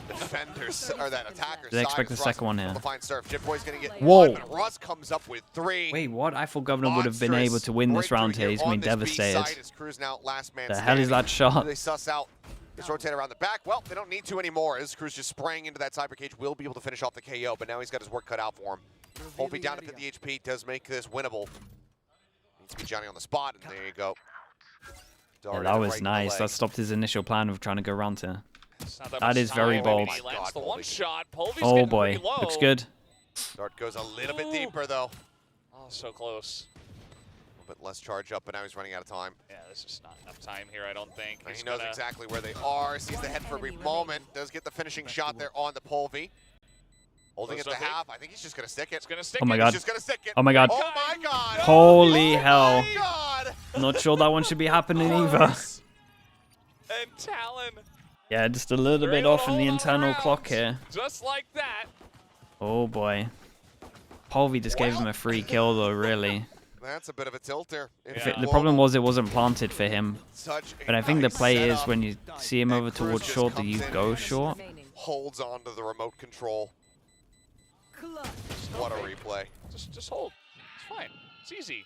the defenders, or that attacker They side expect of the Russ. second one here. Able to find Surf. Jit Boy's going to get Whoa. one, but Russ comes up with 3. Wait, what? I thought Governor would have been able to win this round here. He's going to be devastated. The hell is that shot? They suss out his rotate around the back. Well, they don't need to anymore. As Cruz just spraying into that cyber cage, will be able to finish off the KO, but now he's got his work cut out for him. Polvi down to 50 HP does make this winnable. Needs to be Johnny on the spot, and there you go. Yeah, that was nice. That stopped his initial plan of trying to go round here. It's not That much is very time. bold. He lands God, the one Polvi. shot. Polvi's Oh getting boy, pretty low. looks good. Dart goes a little bit Ooh. deeper, though. Oh, so close. A little bit less charge up, but now he's running out of time. Yeah, there's just not enough time here, I don't think. And He's he knows gonna- exactly where they are. Sees the head for a brief moment. Does get the finishing shot there on the Polvi. Holding it Close to up half. I think he's just going to stick it. It's gonna stick Oh my it. God. He's just going to stick it. Oh my God. Oh my God. Holy Oh hell. my God. Not sure that one should be happening either. And Talon, Yeah, just a little they're bit able off to in the hold on internal rounds, clock here. Just like that. Oh boy. Polvi just gave him a free kill though, really. That's a bit of a tilter. The problem was it wasn't planted for him. But I think the play is when you see him over towards short, that you go short. Holds on to the remote control. What a replay. Just hold. It's fine. It's easy.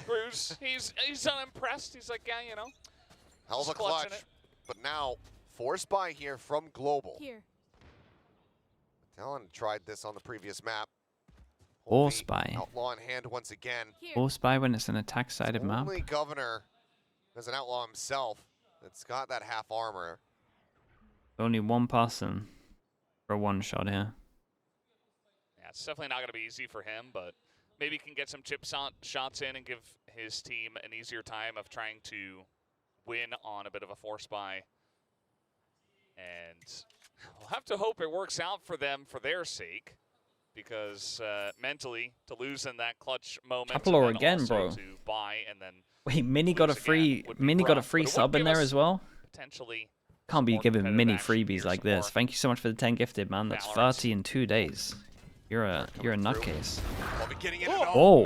Cruz, he's unimpressed. He's like, yeah, you know. Hell of a clutch. But now, force buy here from Global. Talon tried this on the previous map. Force buy. Outlaw in hand once again. Force buy when it's an attack-sided map. Only Governor as an outlaw himself that's got that half armor. Only one person for a one-shot here. Yeah, it's definitely not going to be easy for him, but maybe he can get some chip shots in and give his team an easier time of trying to win on a bit of a force buy. And we'll have to hope it works out for them for their sake, because mentally, to lose in that clutch moment, Tapolor again, bro. To buy and then wait, Mini got a free sub in there as well. Potentially, can't be giving Mini freebies like this. Thank you so much for the 10 gifted, man. That's 30 in 2 days. You're a nutcase. Oh,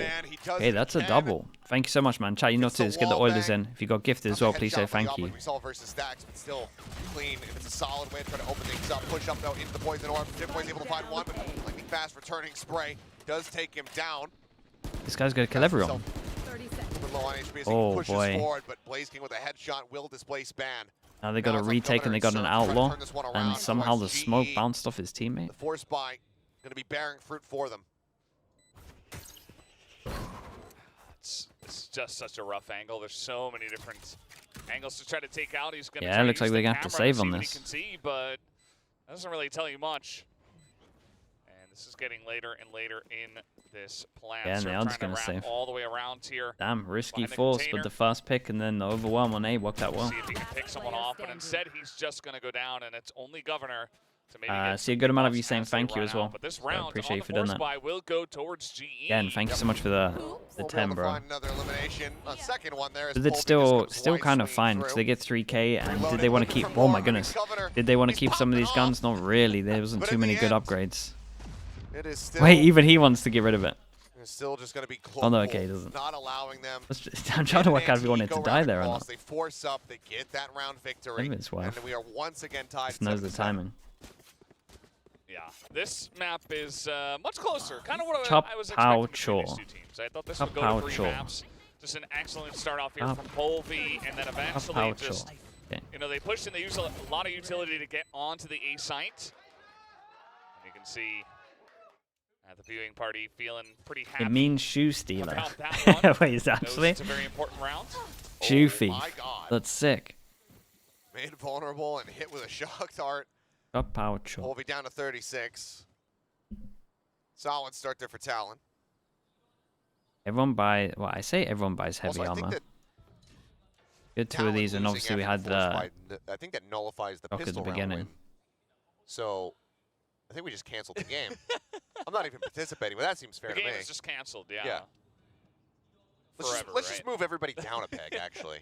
hey, that's a double. Thank you so much, man. Chat, you know to get the Oilers in. If you got gifted as well, please say thank you. We saw versus Stacks, but still clean. And it's a solid way to try to open things up. Push up though into the poison orb. Jimboy's able to find one, but lightning fast returning spray does take him down. This guy's gonna kill everyone. Oh boy. Forward, but Blaze King with a headshot will displace Ban. Now they got a retake and they got an outlaw, and somehow the smoke bounced off his teammate. The force buy going to be bearing fruit for them. It's just such a rough angle. There's so many different angles to try to take out. He's going to it looks like they're going to have to save on this. He can see, but that doesn't really tell you much. And this is getting later and later in this plan. Yeah, and so they are just going to save. All the way around here. Damn, risky force with the first pick and then the overwhelm on A worked out well. See if he can pick someone off, but instead he's just going to go down, and it's only Governor. See a good amount of you saying thank you as well. But this round, I appreciate you for doing that. Will go towards GE. Again, thank you so much for the 10, bro. But it's still kind of fine because they get 3K, and did they want to keep? Oh my goodness, did they want to keep some of these guns? Not really. There wasn't too many good upgrades. Wait, even he wants to get rid of it. Still just going to be oh no, okay, he doesn't. Not allowing them. I'm trying to work out if he wanted to die there or not. They force up, they get that round victory. Maybe his wife. And we are once again tied. Just knows the timing. Yeah, this map is much closer. Kind of what I was expecting from these two teams. I thought this would go to 3 maps. Just an excellent start off here from Polvi, and then eventually just, you know, they pushed and they used a lot of utility to get onto the A site. And you can see at the viewing party feeling pretty happy. It means shoe stealer. Wait, is that actually? It's a very important round. Shoe thief. That's sick. Made vulnerable and hit with a shock dart. Polvi down to 36. Solid start there for Talon. Everyone buys. Well, I say everyone buys heavy armor. Good 2 of these, and obviously we had the. I think that nullifies the pistol at the beginning. Win. So, I think we just canceled the game. I'm not even participating, but that seems fair to me. The game is just canceled. Yeah. Let's just move everybody down a peg. Actually.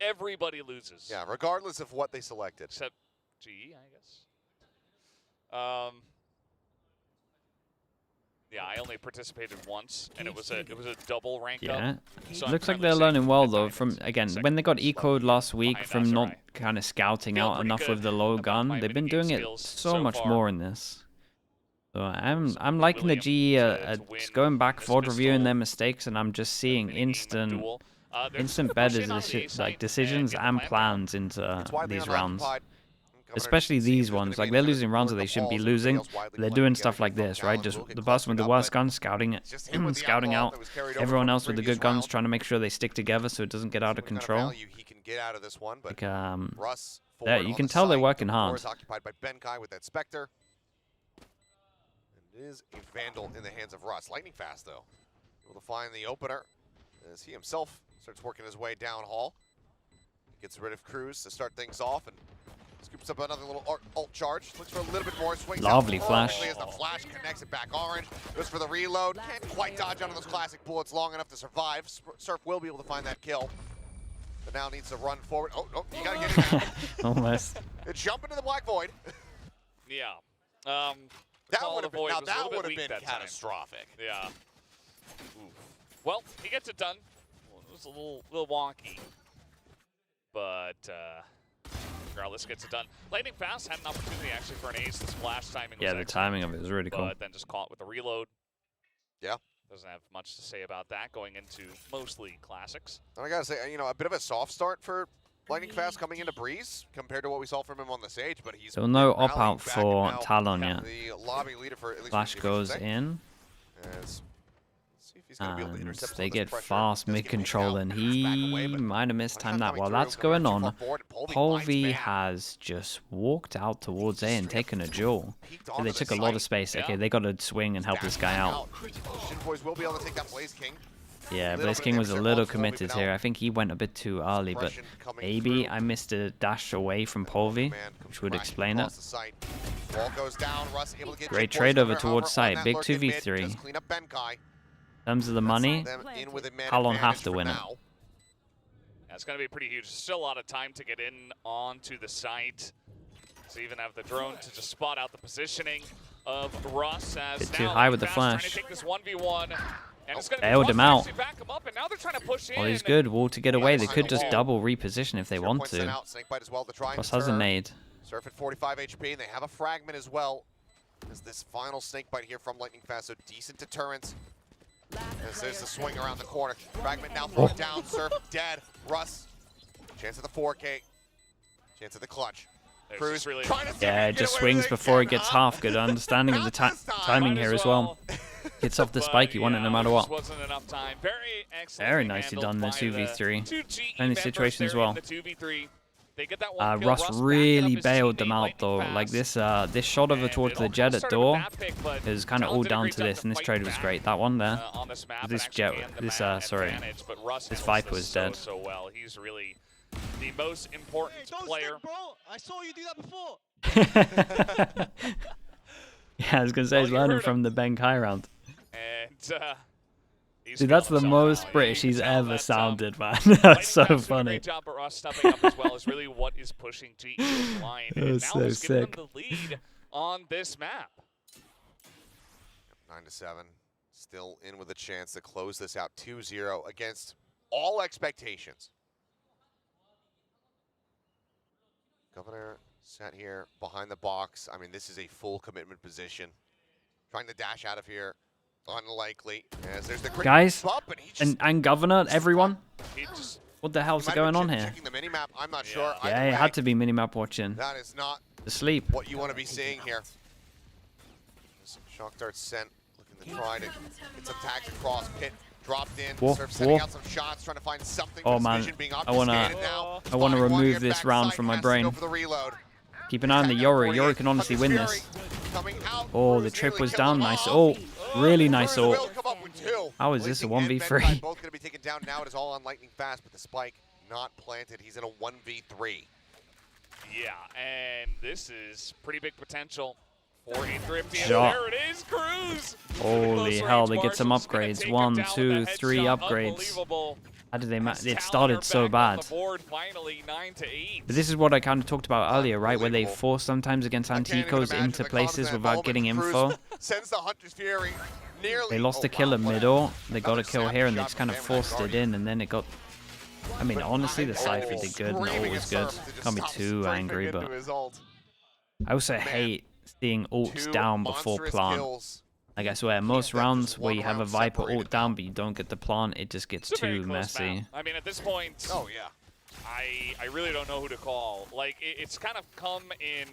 Everybody loses. Yeah, regardless of what they selected. Except GE, I guess. Yeah, I only participated once, and it was a double rank up. So looks like they're learning well though. From again, when they got eco'd last week from not kind of scouting out enough with the low gun, they've been doing it so much more in this. So I'm liking the GE just going back forward, reviewing their mistakes, and I'm just seeing instant better decisions and plans into these rounds. Especially these ones, like they're losing rounds that they shouldn't be losing. They're doing stuff like this, right? Just the person with the worst guns scouting it, scouting out everyone else with the good guns, trying to make sure they stick together so it doesn't get out of control. Like, yeah, you can tell they're working hard. Occupied by Benkai with that Spectre. It is a Vandal in the hands of Russ. Lightning fast though, able to find the opener as he himself starts working his way down hall. Gets rid of Cruz to start things off and scoops up another little ult charge. Looks for a little bit more. Swings lovely flash. As the flash connects it back orange. Goes for the reload. Can't quite dodge out of those classic bullets long enough to survive. Surf will be able to find that kill. But now needs to run forward. Oh, you gotta get it down. Almost. Jump into the Black Void. Yeah. That would have been catastrophic. Yeah. Oof. Well, he gets it done. Well, it was a little wonky. But regardless, gets it done. Lightning Fast had an opportunity actually for an ace. The splash timing was Yeah, the excellent, timing of it was really cool. but then just caught with a reload. Yeah. Doesn't have much to say about that going into mostly classics. And I gotta say, you know, a bit of a soft start for Lightning Fast coming into Breeze compared to what we saw from him on the stage, but he's So no been op rallying out back for now. Talon yet. The lobby leader for at least Flash goes in, let's see if he's gonna be able to and intercept some they of this get pressure. fast Does mid get picked control, out, and passes back he away, but might have mistimed that. coming While through, that's coming going too far on, forward, and Polvi Polvi finds man. has just walked out towards A and taken a duel. Peeked So onto they the took a lot site. of space. Yeah. Okay, they got to swing and help Dash this guy back out. Shin Boys will be able to take that Blaze King. Yeah, Little Blaze bit of King was a damage little there. committed Polvi here. now. I think he went a bit too early, but Suppression coming maybe through. I missed a dash away from Polvi, Man comes which would crashing explain it. across the site. Ball goes down. Russ able to get Great Jim trade Boyce over there, towards however, on site. that Big lurk in mid, 2v3. just clean up Benkai. In terms of the money, Them in with a man Talon have advantage to for win it. now. That's going to be pretty huge. Still a lot of time to get in onto the site. So even have the drone to just spot out the positioning of Russ as Bit now too high with the Fast trying flash. to take this 1v1. And it's going to Bailed be him Russ out. actually back him up, and now they're trying to push in. well, he's good. Wall to get away. They behind could the just wall. double reposition if they Zero want points sent to. out. Snakebite as well to try and Plus has a deter. nade. Surf at 45 HP, and they have a fragment as well. As this final Snakebite here from Lightning Fast, so decent deterrence. As there's the swing around the corner. Fragment now thrown down. Surf dead. Russ. Chance at the 4K. Chance at the clutch. There's Cruz just really trying to see Yeah, if it he just can get away swings with it before it again, gets huh? half. Good understanding of the Not this time. timing Might here as well. Gets off the But, spike. You want it no matter there what. just wasn't enough time. Very excellent. Very nicely done, the 2v3. Plenty of situation as well. The 2v3. They get that one kill. Russ backing really up his bailed them teammate out Lightning though. Fast. Like this shot over And towards it the all jet at started with door that pick, but is kind of Talon all did a down great to job this, and this fight trade was back, great. That one there. on this map This and actually jet- gained the this, map sorry. advantage, but Russ This handles Viper was so, dead. so well. He's really the most important player. Bro, I saw you do that before. Yeah, I was gonna say he's you learning heard from the Ben Kai round. And he's Dude, that's the feeling himself most now. British You he's can tell ever that, sounded, man. Lightning That's so Fast doing a funny. Great job, but Russ stepping up as well is really what is pushing GE over the line. That And was now so he's giving sick. them the lead on this map. 9-7. Still in with a chance to close this out 2-0 against all expectations. Governor sat here behind the box. I mean, this is a full commitment position. Trying to dash out of here. Unlikely. As there's the Guys, bump, and he just, and Governor, everyone, He just what the hell's he might going have on been here? checking the mini-map. I'm not Yeah. sure. Yeah, Either it way, had to be minimap watching. that is not To sleep. what you want to be seeing here. Some shock darts sent, looking to try to get some tags across. Pit dropped in. Whoa, Surf setting whoa. out some shots, trying to find something. Oh, but his man, vision being I wanna- obfuscated now. I wanna Spotting one remove here this backside, round from my has to go brain. for the reload. Keep an eye on the Yori. Yori can honestly win this. Oh, the trip was down. Nice ult. Really nice ult. How is this a 1v3? Both going to be taken down now. It is all on Lightning Fast, but the spike not planted. He's in a 1v3. Yeah, and this is pretty big potential for a Thrifty. And Shot. there it is, Cruz! Holy hell, they get some upgrades. 1, 2, 3 upgrades. How did they it started so bad. Finally, 9-8. But this is what I kind of talked about earlier, right? Where they force sometimes against Anticos into places without getting info. Sends the Hunter's Fury nearly. They lost a kill in middle. They got a kill here, and they just kind of forced it in, and then it got... I mean, honestly, the Cypher did good, and the ult was good. Can't be too angry, but... I also hate seeing ults down before plant. Like I swear, most rounds where you have a Viper ult down but you don't get the plant, it just gets It's a very too close messy. map. I mean, at this point, Oh, yeah. I really don't know who to call. Like, it's kind of come in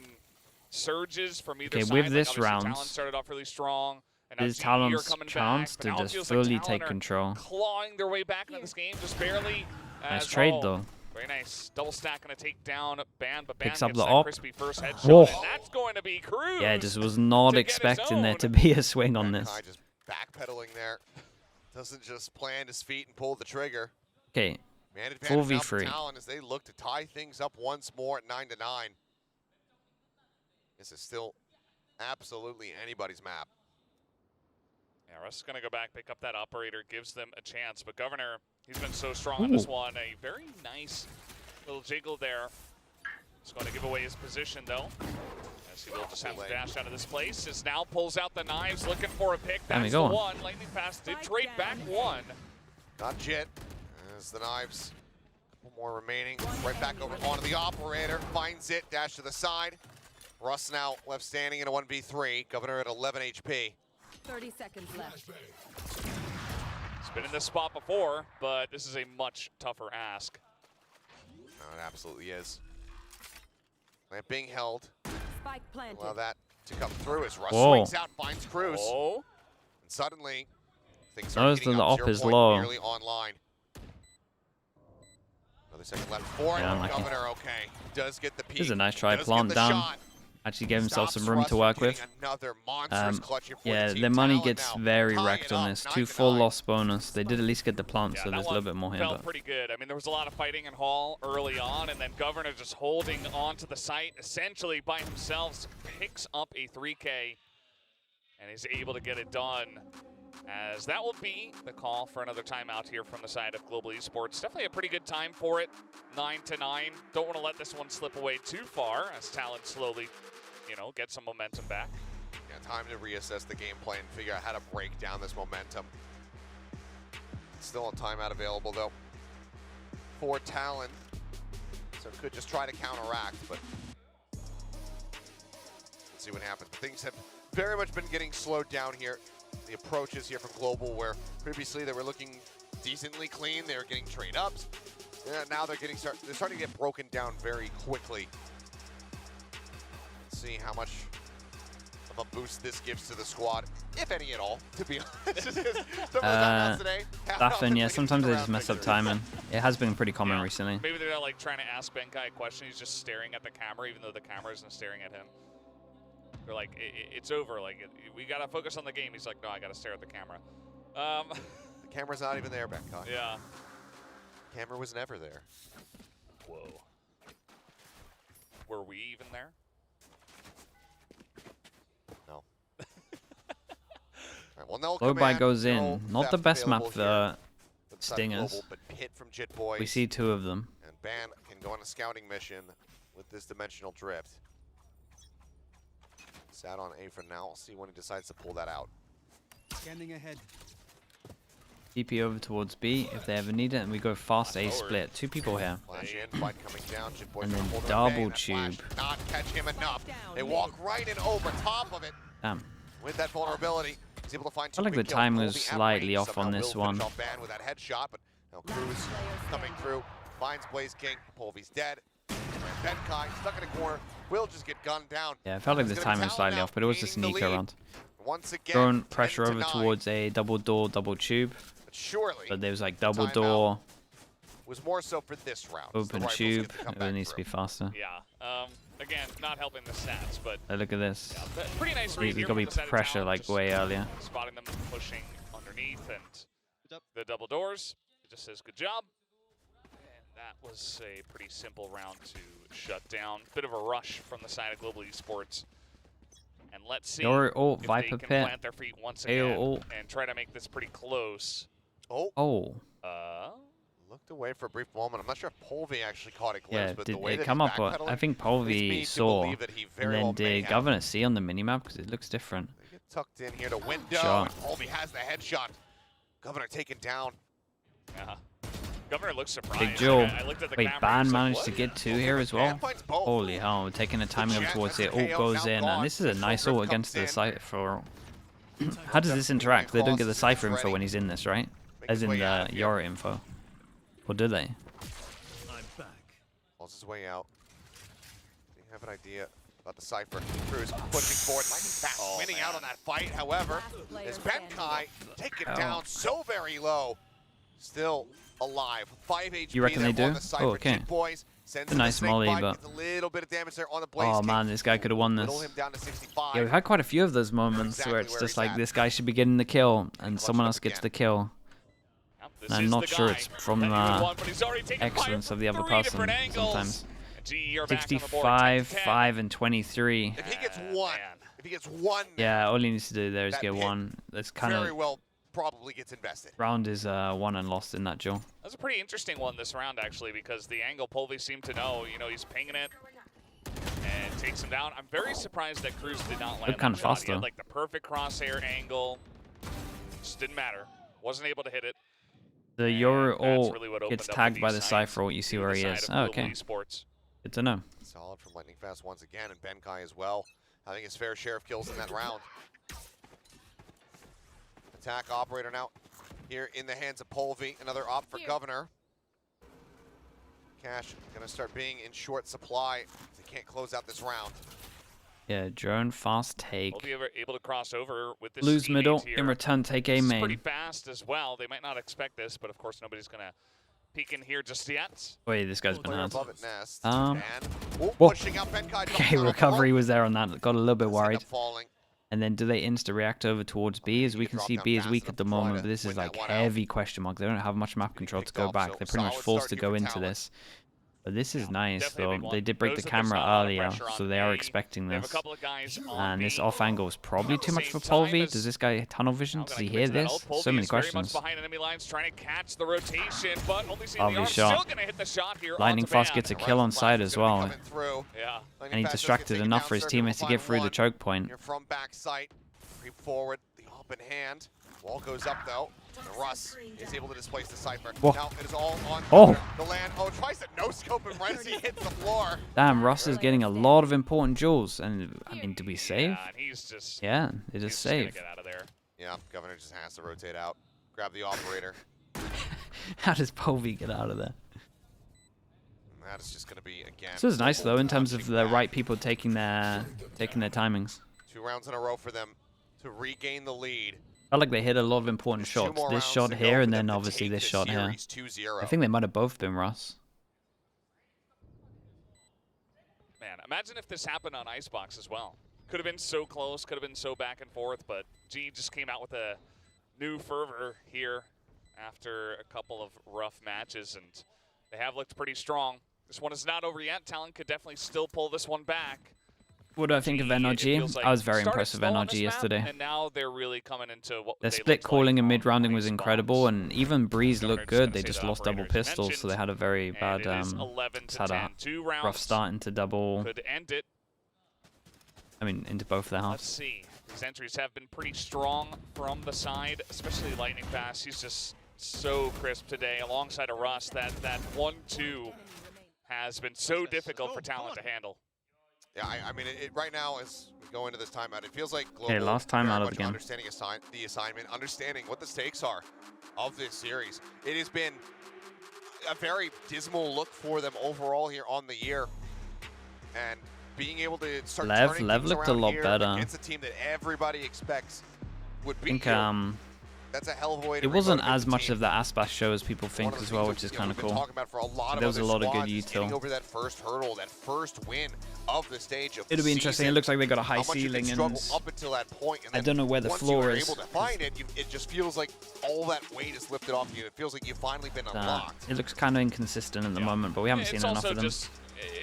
surges from either Okay, side. with Like, this obviously, round, Talon started off really strong. And now This is GE are Talon's coming chance back, but to now it just feels like fully Talon take are control. clawing their way back into this game, just barely. Nice trade, oh, though. Very nice. Double stack going to take down Ban, but Ban Picks up gets the that op. crispy first headshot, Whoa. and that's going to be Cruz. Yeah, just was not to get his expecting there own. to be a swing on this. Benkai just backpedaling there. Doesn't just plant his feet and pull the trigger. Okay, Man advantage now for 4v3. Talon as they look to tie things up once more at 9-9. This is still absolutely anybody's map. Yeah, Russ is going to go back, pick up that operator, gives them a chance. But Governor, he's been so strong on this one. A very nice little jiggle there. He's going to give away his position, though. As he will just have to dash out of this place. As now pulls out the knives, looking for a pick. Damn, That's he the going. one. Lightning Fast did trade back one. Not Jit. As the knives. Couple more remaining. Right back over onto the operator. Finds it. Dash to the side. Russ now left standing in a 1v3. Governor at 11 HP. 30 seconds left. He's been in this spot before, but this is a much tougher ask. No, it absolutely is. Lamp being held. Spike planted. Allow that to come through as Russ Whoa. swings out, finds Cruz. Oh, And suddenly, things are Notice heating that the up. op is 0 point low. nearly online. Another second left for it. Yeah, unlucky. Governor, okay. Does get the peak. This is a nice try. Does Plant get the down. shot. Actually gave himself Stops some room Russ to from work getting with. Another monstrous clutch here for Yeah, the team. the money Talon gets now very tying wrecked it on up, this. 9 2 to full 9. loss bonus. They did at least get the plant, yeah, so there's a that little bit more one here. felt But pretty good. I mean, there was a lot of fighting in Hall early on, and then Governor just holding on to the site essentially by himself, picks up a 3K, and is able to get it done. As that will be the call for another timeout here from the side of Global Esports. Definitely a pretty good time for it, 9 to 9. Don't want to let this one slip away too far as Talon slowly, you know, gets some momentum back. Yeah, time to reassess the gameplay and figure out how to break down this momentum. Still a timeout available though for Talon, so could just try to counteract, but let's see what happens. Things have very much been getting slowed down here. The approaches here from Global, where previously they were looking decently clean, they were getting trade ups. Yeah, now they're starting to get broken down very quickly. Let's see how much of a boost this gives to the squad, if any at all, to be honest. Daffin, yeah, sometimes they just mess up timing. It has been pretty common recently. Maybe they're like trying to ask Benkai a question. He's just staring at the camera, even though the camera isn't staring at him. They're like, it's over. Like, we gotta focus on the game. He's like, no, I gotta stare at the camera. The camera's not even there, Benkai. Yeah. Camera was never there. Whoa. Were we even there? No. Right, well, no Low by command, goes no in. Not the theft best map available here for for the side of Stingers. Global, but hit from Jit Boys. We see 2 of them. And Ban can go on a scouting mission with this dimensional drift. Sat on A for now. We'll see when he decides to pull that out. Scanning ahead. TP over towards B if they ever need it, and we go fast A split. 2 people here. Flash in, fight coming down. Jit Boys And then hold on double Ban. That flash tube. did not catch him enough. They walk right in over top of it. Damn. With that vulnerability, he's able to find I feel like the time was slightly off on this one. Off Ban with that headshot, but now Cruz coming through, finds Blaze King. Polvy's dead. And Benkai stuck in a corner, will just get gunned down. Yeah, I felt like the It's gonna be time was Talon slightly now off, but it was a gaining the sneaker lead. round. Once again, Throwing pressure 10 over to 9. towards a double door, double tube. But surely, But there was like double timeout door, was more so for this round. as the open Rivals tube. get to come It back needs to be through. faster. Yeah. Again, not helping the stats, but Look at this. yeah, but pretty nice read There's here got to from be the side of pressure Talon, like just way earlier. spotting them pushing underneath and Good up. the double doors. It just says good job. And that was a pretty simple round to shut down. Bit of a rush from the side of Global Esports. And let's see Your ult, if Viper they can Pit. plant their feet once AO again ult. and try to make this pretty close. Oh, Oh, looked away for a brief moment. I'm not sure if Polvy actually caught a glimpse, yeah. but Did the way it that come he's up? I backpedaling think leads me Polvy to saw. believe that he And very then well may did have. Governor see on the minimap? Because it looks different. They get tucked in here to window, Shot. and Polvy has the headshot. Governor taken down. Yeah. Governor looks surprised. Big Joel. I looked at the Wait, camera, Ban he was like, managed "What?" to get 2 Well, here as well. Ban finds both. Holy hell, taking the timing up Jet, towards that's it. a Ult KO, goes now in, gone. and this is a nice Grip ult against comes the in. Cypher. How does this interact? They don't get the Cypher info when he's in this, right? Make As his in way out the of here. Yara info. Or do they? I'm back. Pulls his way out. They have an idea about the Cypher. Cruz pushing forward, lightning fast, Oh, winning man. out on that fight. However, Last player is standing. Benkai taken Oh. down so very low. Still alive. 5 HP. You reckon they there on do? the Cypher. Oh, okay. Jit Boys sends It's a in the nice snake molly, bite, but- gets a little bit of damage there on the Blaze Oh King. man, this guy could have won Whittle this. him down to 65. Yeah, we've had quite a few of those moments exactly where it's where just he's like at. this guy should be getting the kill and clutched someone up else gets again. the kill. Yep, this I'm is not the sure guy it's from that you would the want, but he's already taken fire excellence from of the other 3 person different angles. sometimes. And GE are back on the board, 65, 10-10. 5, and 23. If he gets Man. one, if he gets one, Yeah, all he needs to do there is That get hit 1. That's kind very of well probably gets invested. round is won and lost in that duel. That was a pretty interesting one this round, actually, because the angle Polvy seemed to know. You know, he's pinging it and takes him down. I'm very surprised that Cruz did not land Looked kinda that shot. fast, He had, though. like, the perfect crosshair angle. Just didn't matter. Wasn't able to hit it. The Euro that's all really what opened gets up tagged the by the sides cipher. What you see to where the he side is. of Oh, Global okay. Esports. Good to know. Solid from Lightning Fast once again, and Benkai as well, having his fair share of kills in that round. Attack operator now here in the hands of Polvi. Another op for Governor. Cash gonna start being in short supply. They can't close out this round. Yeah, drone fast take. Will be able to cross over with this Lose middle, here. in return take A This is pretty main. fast as well. They might not expect this, but of course nobody's gonna peek in here just yet. Wait, this guy's been Player hurt. above it, Nest. Um, And, ooh, whoa. pushing out Benkai. Okay, recovery was there on that. Got a little bit Does end up worried. falling. And then do they insta-react over towards B? As we can see, B is weak at the moment, but this is win that like one out. heavy question mark. They don't have much map control to kicked go off, back. so They're pretty much solid forced start to here go for into Talon. this. But this is nice, Definitely a though. big one. They did break Knows the that there's camera not a lot of earlier, pressure on so they are B. expecting They have a this. couple of guys on And this B. off angle is probably too much for Same time Polvi. as- Does this guy tunnel vision? Now Does gonna he commit hear to that this? ult. So Polvi many is very much questions. behind enemy lines, trying to catch the rotation, but only seeing Lovely the arm. shot. Still gonna hit the shot here. Lightning onto Fast Van. gets a And kill on Flash side is as gonna be well. coming through. Yeah. Lightning And he Fast does get distracted taken enough down, for his Circle teammates to get through the 5-1. choke point. Here from backside, creep forward, the open hand. Wall goes up though. And Russ is able to displace the Cypher. Whoa. Now it is all on Oh. the land. Oh, tries to no scope him right as he hits the floor. Damn, Russ is getting a lot of important jewels. And, I mean, did we save? Yeah, and he's just Yeah, it he's is just gonna save. get out of there. Yeah, Governor just has to rotate out. Grab the operator. How does Polvi get out of there? And that is just going to be, again... This is nice, though, in terms of punching the back. right people taking their timings. 2 rounds in a row for them to regain the lead. Felt like they hit a lot of important There's 2 shots. more This rounds shot to go here, for and them then to obviously take this the shot here. series 2-0. I think they might have both been Russ. Man, imagine if this happened on Icebox as well. Could have been so close, could have been so back and forth, but G just came out with a new fervor here after a couple of rough matches, and they have looked pretty strong. This one is not over yet. Talon could definitely still pull this one back. What do I think of G, it NRG? feels like I was very started impressed with slow on NRG this map, yesterday. and now they're really coming into what Their they split looked calling like and on mid-rounding was Icebox. incredible, and even Breeze Governor looked just good. gonna They say just the lost double operator as pistols, so they mentioned, had a very and bad, it is 11 to just had 10. a 2 rounds rough start into double, could end it. I mean, into both their Let's halves. see. These entries have been pretty strong from the side, especially Lightning Fast. He's just so crisp today alongside of Russ. That 1-2 has been so difficult for Talon to handle. Yeah, I mean, right now, as we go into this timeout, it feels like Global last timeout very of much the game. understanding the assignment, understanding what the stakes are of this series. It has been a very dismal look for them overall here on the year, and being able to start turning Lev things looked a around lot here better. against a team that everybody expects would I be think here. That's a hell of a way to it wasn't remotivate as the much team. of the Aspas show as people One think of the as well, things which is that, kind of we've been cool. talking about for a lot There was of a other lot of good squads is getting util. over that first hurdle, that first win of the stage of the It'll be interesting. It season. looks like they got a high How much you can ceiling, struggle and up until that point, and I then don't know where the once floor you are is. able to find it, it just feels like all that weight is lifted off you. It feels like you've finally been unlocked. It looks kind of inconsistent at the moment, but we haven't seen It's enough also of them. just,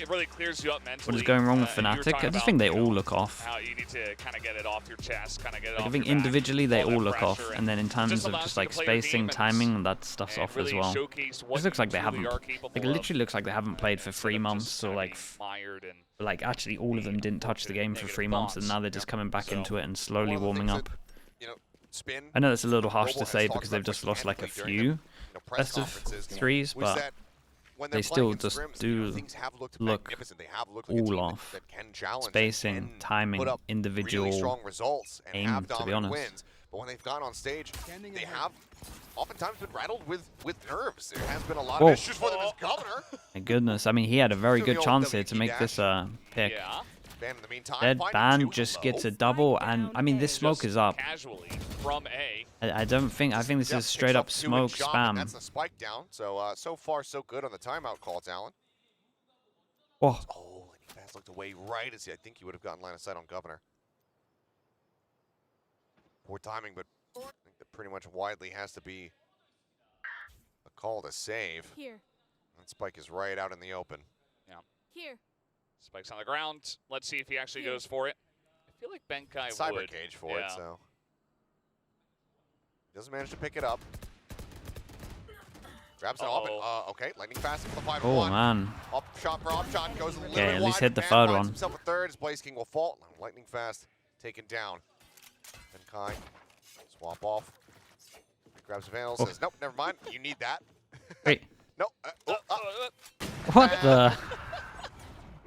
it really clears you up mentally. What is going wrong with You were Fnatic? talking I just about, think they you know, all look off. how you need to kind of get it off your chest, kind of get it Like, off I think your back, individually they all that all look off, pressure, and then in terms of allows just you like to play your game spacing, and timing, that stuff's off as really well. showcase what This looks like they you haven't. truly are capable Like, it of, literally looks like they haven't played for instead 3 of months, just or kinda like, being mired and like actually all of them didn't touch the game for 3 months, and now they're just coming back So, into it and One slowly of the warming things up. that, you know, Spin, I know that's a little harsh Global to has say talked because they've about just quite lost like a candidly during few the press best of conferences, threes, was but that when they're they playing still in just scrims, do you know, things have looked look magnificent. They have looked like a all team off. that can challenge, and Spacing, can timing, put up individual really strong results and aim, have to be dominant honest. wins. But when they've gone on stage, they have oftentimes been rattled with nerves. There has been a lot Whoa. of issues for them as governor. My goodness, I mean, he had a very So good the old chance here to WP make this pick. yeah, Ban in the meantime, Dead finding Ban two just low. gets a double, and I mean, this smoke just is up. casually from A. I don't think, I think this Yep, is picks straight up 2 in smoke shot, and spam. That's the spike down. So so far so good on the timeout call, Talon. Whoa. Oh, and he fast looked away right as I think he would have gotten line of sight on Governor. Poor timing, but I think that pretty much widely has to be a call to save. Here. That spike is right out in the open. Here. Spikes on the ground. Let's see if he actually Here. goes for it. I feel like Benkai Cyber would. cage for it, Yeah. so. Doesn't manage to pick it up. Grabs it off. Okay, lightning fast for the 5-1. Oh man. Up shot for up shot goes a little Okay, bit at least wide, hit the Van third finds one. himself a third. His Blaze King will fall. Lightning fast taken down. Benkai swap off. Grabs Vandal, says, nope, never mind. You need that. Wait, Nope. what the?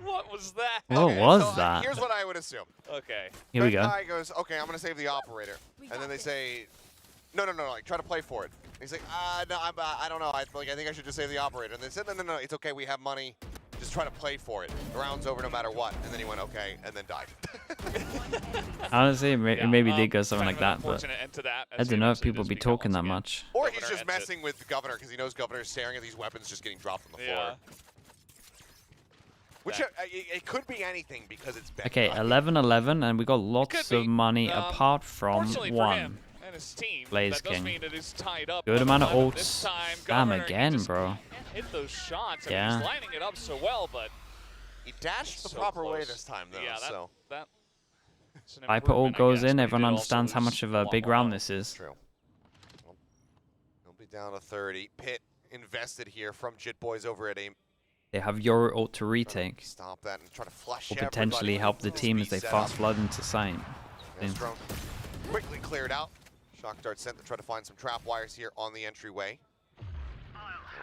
What was that? What was so, that? Here's what I would assume. Okay. Here we go. Guy goes, okay, I'm gonna save the operator, and then they say, no, like try to play for it. And he's like, no, I don't know. I think I should just save the operator. And they said, no, it's okay. We have money. Just try to play for it. The round's over no matter what. And then he went, okay, and then died. Honestly, maybe did go something like that, but unfortunate end to that, I don't know if people be talking that much. Or he's just messing with the governor because he knows governor's staring at these weapons just getting dropped on the floor. Which it could be anything because it's Ben. Okay, 11-11, and we got lots of money apart from fortunately for one. him and his team, Blaze that does King. mean it is tied up. Good amount of But this ults. time, Damn Governor, he again, just bro. can't hit those shots. I mean, Yeah. he's lining it up so well, but He dashed the so proper way close. this time, though. Yeah, so that's an Viper ult improvement, I goes guess, in, but he everyone did understands also how lose much of a a lot big more round health. this is. true. He'll be down to 30. Pit invested here from Jit Boys over at AIM. They have your ult to retake, Stop that and try to flush or potentially everybody. help the This team as beat they set fast up. flood into sight. Yes, drone quickly cleared out. Shock dart sent to try to find some trap wires here on the entryway.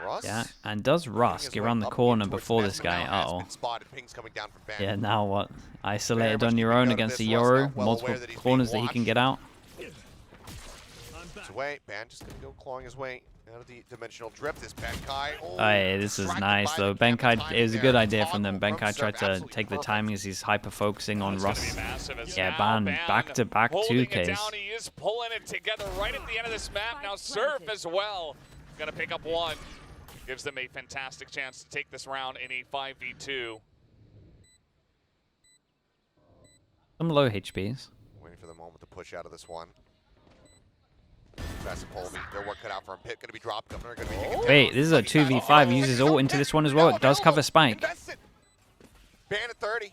Russ. Yeah, and does Russ get around the corner before this guy? Uh-oh. Yeah, now what? Isolated on your own against a Yoru, multiple corners that he can get out. It's away. Ban just gonna go clawing his way out of the dimensional drift. This Benkai. Oh, Hey, this is nice though. Benkai, it was a good idea from them. Benkai tried to take the timing as he's hyper focusing on It's gonna Russ. be massive as Yeah, now Ban Ban back-to-back holding it 2Ks. down. He is pulling it together right at the end of this map. Now Surf as well. Gonna pick up one. Gives them a fantastic chance to take this round in a 5v2. Some low HPs. Waiting for the moment to push out of this one. Fast pull me. Their work cut out for him. Pit gonna be dropped. Governor gonna be taken Wait, down. this is a 2v5. Uses ult into this one as well. It does cover Spike. Invested. Ban at 30.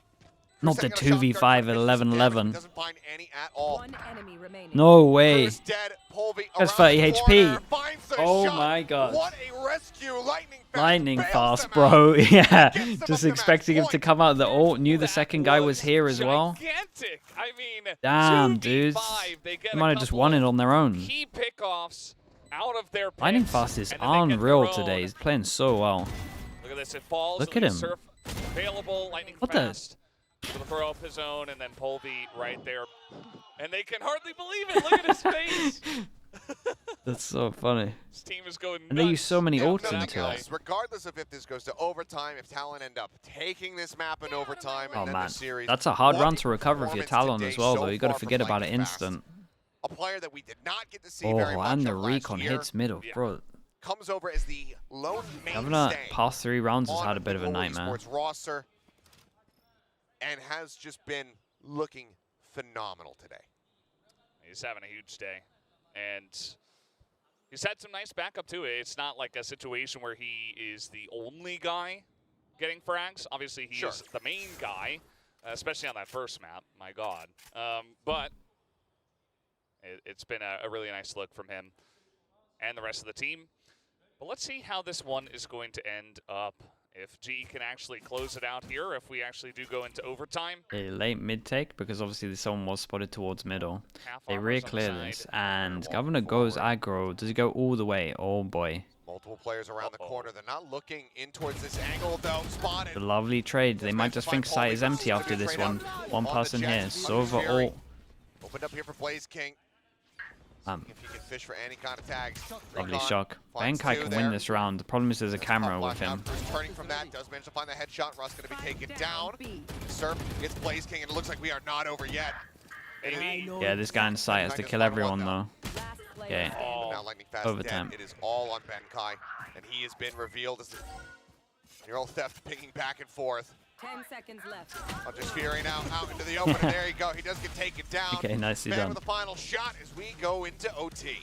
Not the 2v5 at 11-11. Doesn't find any at all. One enemy remaining. No way. Crew's dead. Polby That's around 30 the HP. corner, finds the Oh shot. my god. What a rescue. Lightning fast. Lightning bails fast, them bro. out. Yeah. Gets them up Just to expecting him match to point. come out of the ult. Knew the That second guy was here as well. Gigantic. I mean, Damn, 2v5, dudes. They get They a might have just couple won it of on their own. key pickoffs out of their picks, Lightning Fast is and then they get unreal their own. today. He's playing so well. Look at this. It falls. Look and at the him. Surf available. Lightning What the- fast. Able to throw up his own, and then Polby right there. And they can hardly believe it. Look at his face. That's so funny. His team is going nuts. And they use so many Yeah, ults nothing into else. it. Regardless of if this goes to overtime, if Talon end up taking this map in overtime, Oh and then man, the series, that's a hard what round a to recover if you're performance Talon today as well, so though. You got to far from forget about it Lightning Fast. instant. A player that we did not get to see Oh, very much and the of last recon year hits middle, Yeah. bro. comes over as the lone Governor mainstay past 3 rounds has on had a bit the of a Global nightmare. Esports roster and has just been looking phenomenal today. He's having a huge day. And he's had some nice backup, too. It's not like a situation where he is the only guy getting frags. Obviously, he's Sure. the main guy, especially on that first map. My God. But it's been a really nice look from him and the rest of the team. But let's see how this one is going to end up. If GE can actually close it out here, if we actually do go into overtime. A late mid take because obviously someone was spotted towards middle. Half They armors rear on the clear side. this, and Walking Governor goes forward. aggro. Does he go all the way? Oh boy. Multiple players around the corner. They're not looking in towards this angle, though. Spotted. The lovely trade. They might just think site is empty after this one. One person here. Sova ult. Opened up here for Blaze King. If he can fish for any kind of tags. Lovely Recon shock. finds Benkai two can there. win this round. The problem is there's a camera with him. Cruz turning from that, does manage to find the headshot. Russ going to be taken down. B. Surf gets Blaze King, and it looks like we are not over yet. Maybe. Yeah, this guy in sight has to kill everyone though. Last player Okay. standing. Oh. Now Lightning Fast Overtime. dead. It is all on Benkai, and he has been revealed as the Neural Theft pinging back and forth. 10 seconds left. Just Fury now out into the open, and there you go. He does get taken down. Okay, nicely Man done. with the final shot as we go into OT.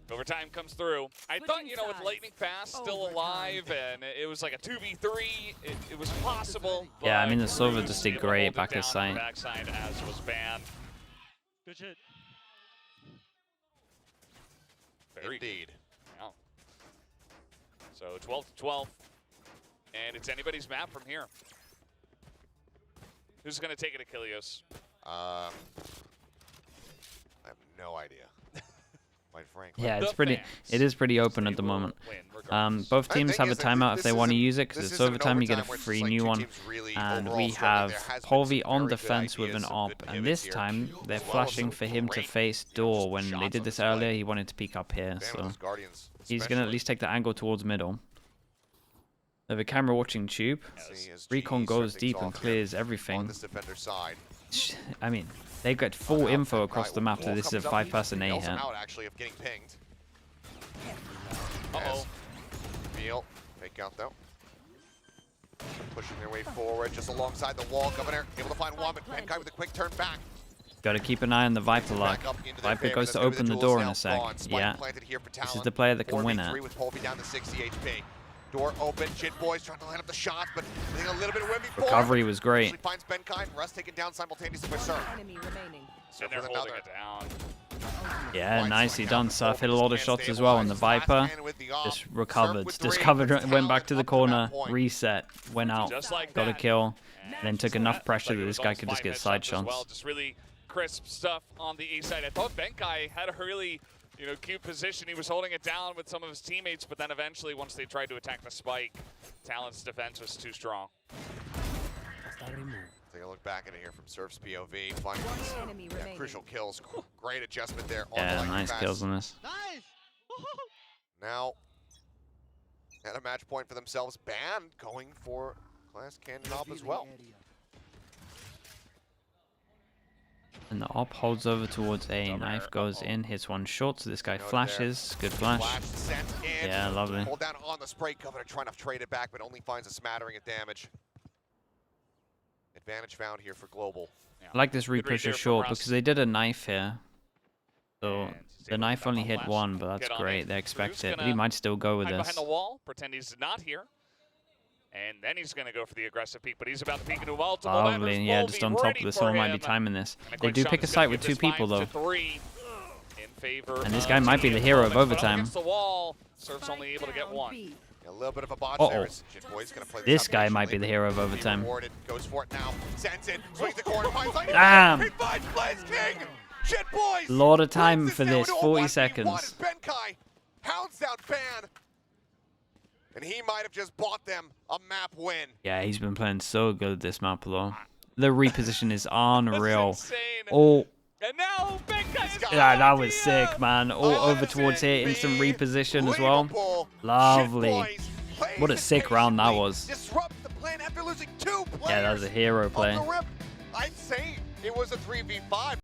Overtime comes through. I thought, you know, with sides. Lightning Fast still Overtime. alive, and it was like a 2v3, it was possible. Yeah, I but mean, the Silver Cruz just did able to great hold it back his down on the side. backside, as was Ban. Good shit. Very good. Indeed. Yeah. So 12-12, and it's anybody's map from here. Who's going to take it, Achilles? I have no idea. quite frankly. Yeah, it's The pretty. fans It is pretty open say at the we'll moment. win regardless. Both The teams thing have a is that timeout if they want to use it, because this it's isn't an overtime. You get a overtime where it's free just like new two one. teams really And overall we struggling. have There has been Polvi some on very good defense with ideas, an some op, good and pivots this here, time they're as well as flashing some for him to great, face you know, door. just When they shots did on this display. earlier, he wanted to peek up here, Dan with so those Guardians he's gonna at especially. least take the angle towards middle. They have a camera watching tube. See as Recon GE goes starting deep off and here clears on everything. this defender side. I mean, they get full Out, info that across guy the map that wall this is a comes up, 5-person A he's here. out actually of getting pinged. Uh-oh. Feel fake out though. Pushing their way forward just alongside the wall. Governor able to find one, but Benkai with a quick turn back. Got to keep an eye on the Viper lock. Back up into their Viper favor. goes That's to gonna be open the duels door in now. a sec. Gone. Spike Yeah, planted here for this is Talon. the player that can win 4v3 it. with Polvi down to 60 HP. Door open. Jit Boys trying to line up the shots, but getting a little bit of win before. Recovery was great. Actually finds Benkai and Russ taken down simultaneously by Surf. Enemy remaining. And they're holding it down. Yeah, Quite nicely like done, that. Surf. Hit a Polvi's lot of can shots as well, and the stabilize. Viper Last man with the op. just Surf recovered. with three, Discovered, but went back to the Talon up corner, that point. reset, went out, Just like got a that. kill, And then took enough that pressure looked that like it this was guy almost could just 5 get headshots side as well. shots. Just really crisp stuff on the A side. I thought Benkai had a really, cute position. He was holding it down with some of his teammates, but then eventually, once they tried to attack the spike, Talon's defense was too strong. Take a look back at it here from Surf's POV. Finding One these enemy remaining. crucial kills. Great adjustment there. On Yeah, the lightning nice fast. kills on this. Nice. Now, at a match point for themselves. Band going for Class Cannon Op as well. And the op holds over towards A. Over Knife there. goes Uh-oh. in, hits one short, so this guy Note there. flashes. Good flash. Flash sent in. Yeah, lovely. Hold down on the spray. Governor trying to trade it back, but only finds a smattering of damage. Advantage found here for Global. I like this Good read repusher there from short Russ. because they did a knife here. So And he's the able to knife come only on hit flash, one, but that's get on great. it. They expect Drew's it. But gonna he might still go with hide behind this. the wall, pretend he's not here. And then he's going to go for the aggressive peek, but he's about to peek into multiple. Lovely. Yeah, just on top of this, someone might be timing this. They do pick a site with two people though. And this guy might be the hero of overtime. The wall. Surf's only able to get one. A little bit of a botch Uh-oh. there. Jit Boy's gonna play This up guy might be patiently, the hero of but overtime. rewarded. Goes for it now. Sends it. Swings the corner. Finds Lightning. Damn. He finds Blaze King. Jit Boys. Lot of time brings for down this, to a 40 1v1 seconds. as Benkai hounds down Ban. And he might have just bought them a map win. Yeah, he's been playing so good this map though. The reposition is unreal. That's insane. Oh, And now Benkai is yeah, that on was the, sick, man. All Oh, over that's towards here, instant reposition as well. Unbelievable. Lovely. Jit Boys plays What a it sick round that patiently, was. Disrupts the plan after losing 2 players. Yeah, that was a hero play. Off the rip, I'd say it was a 3v5.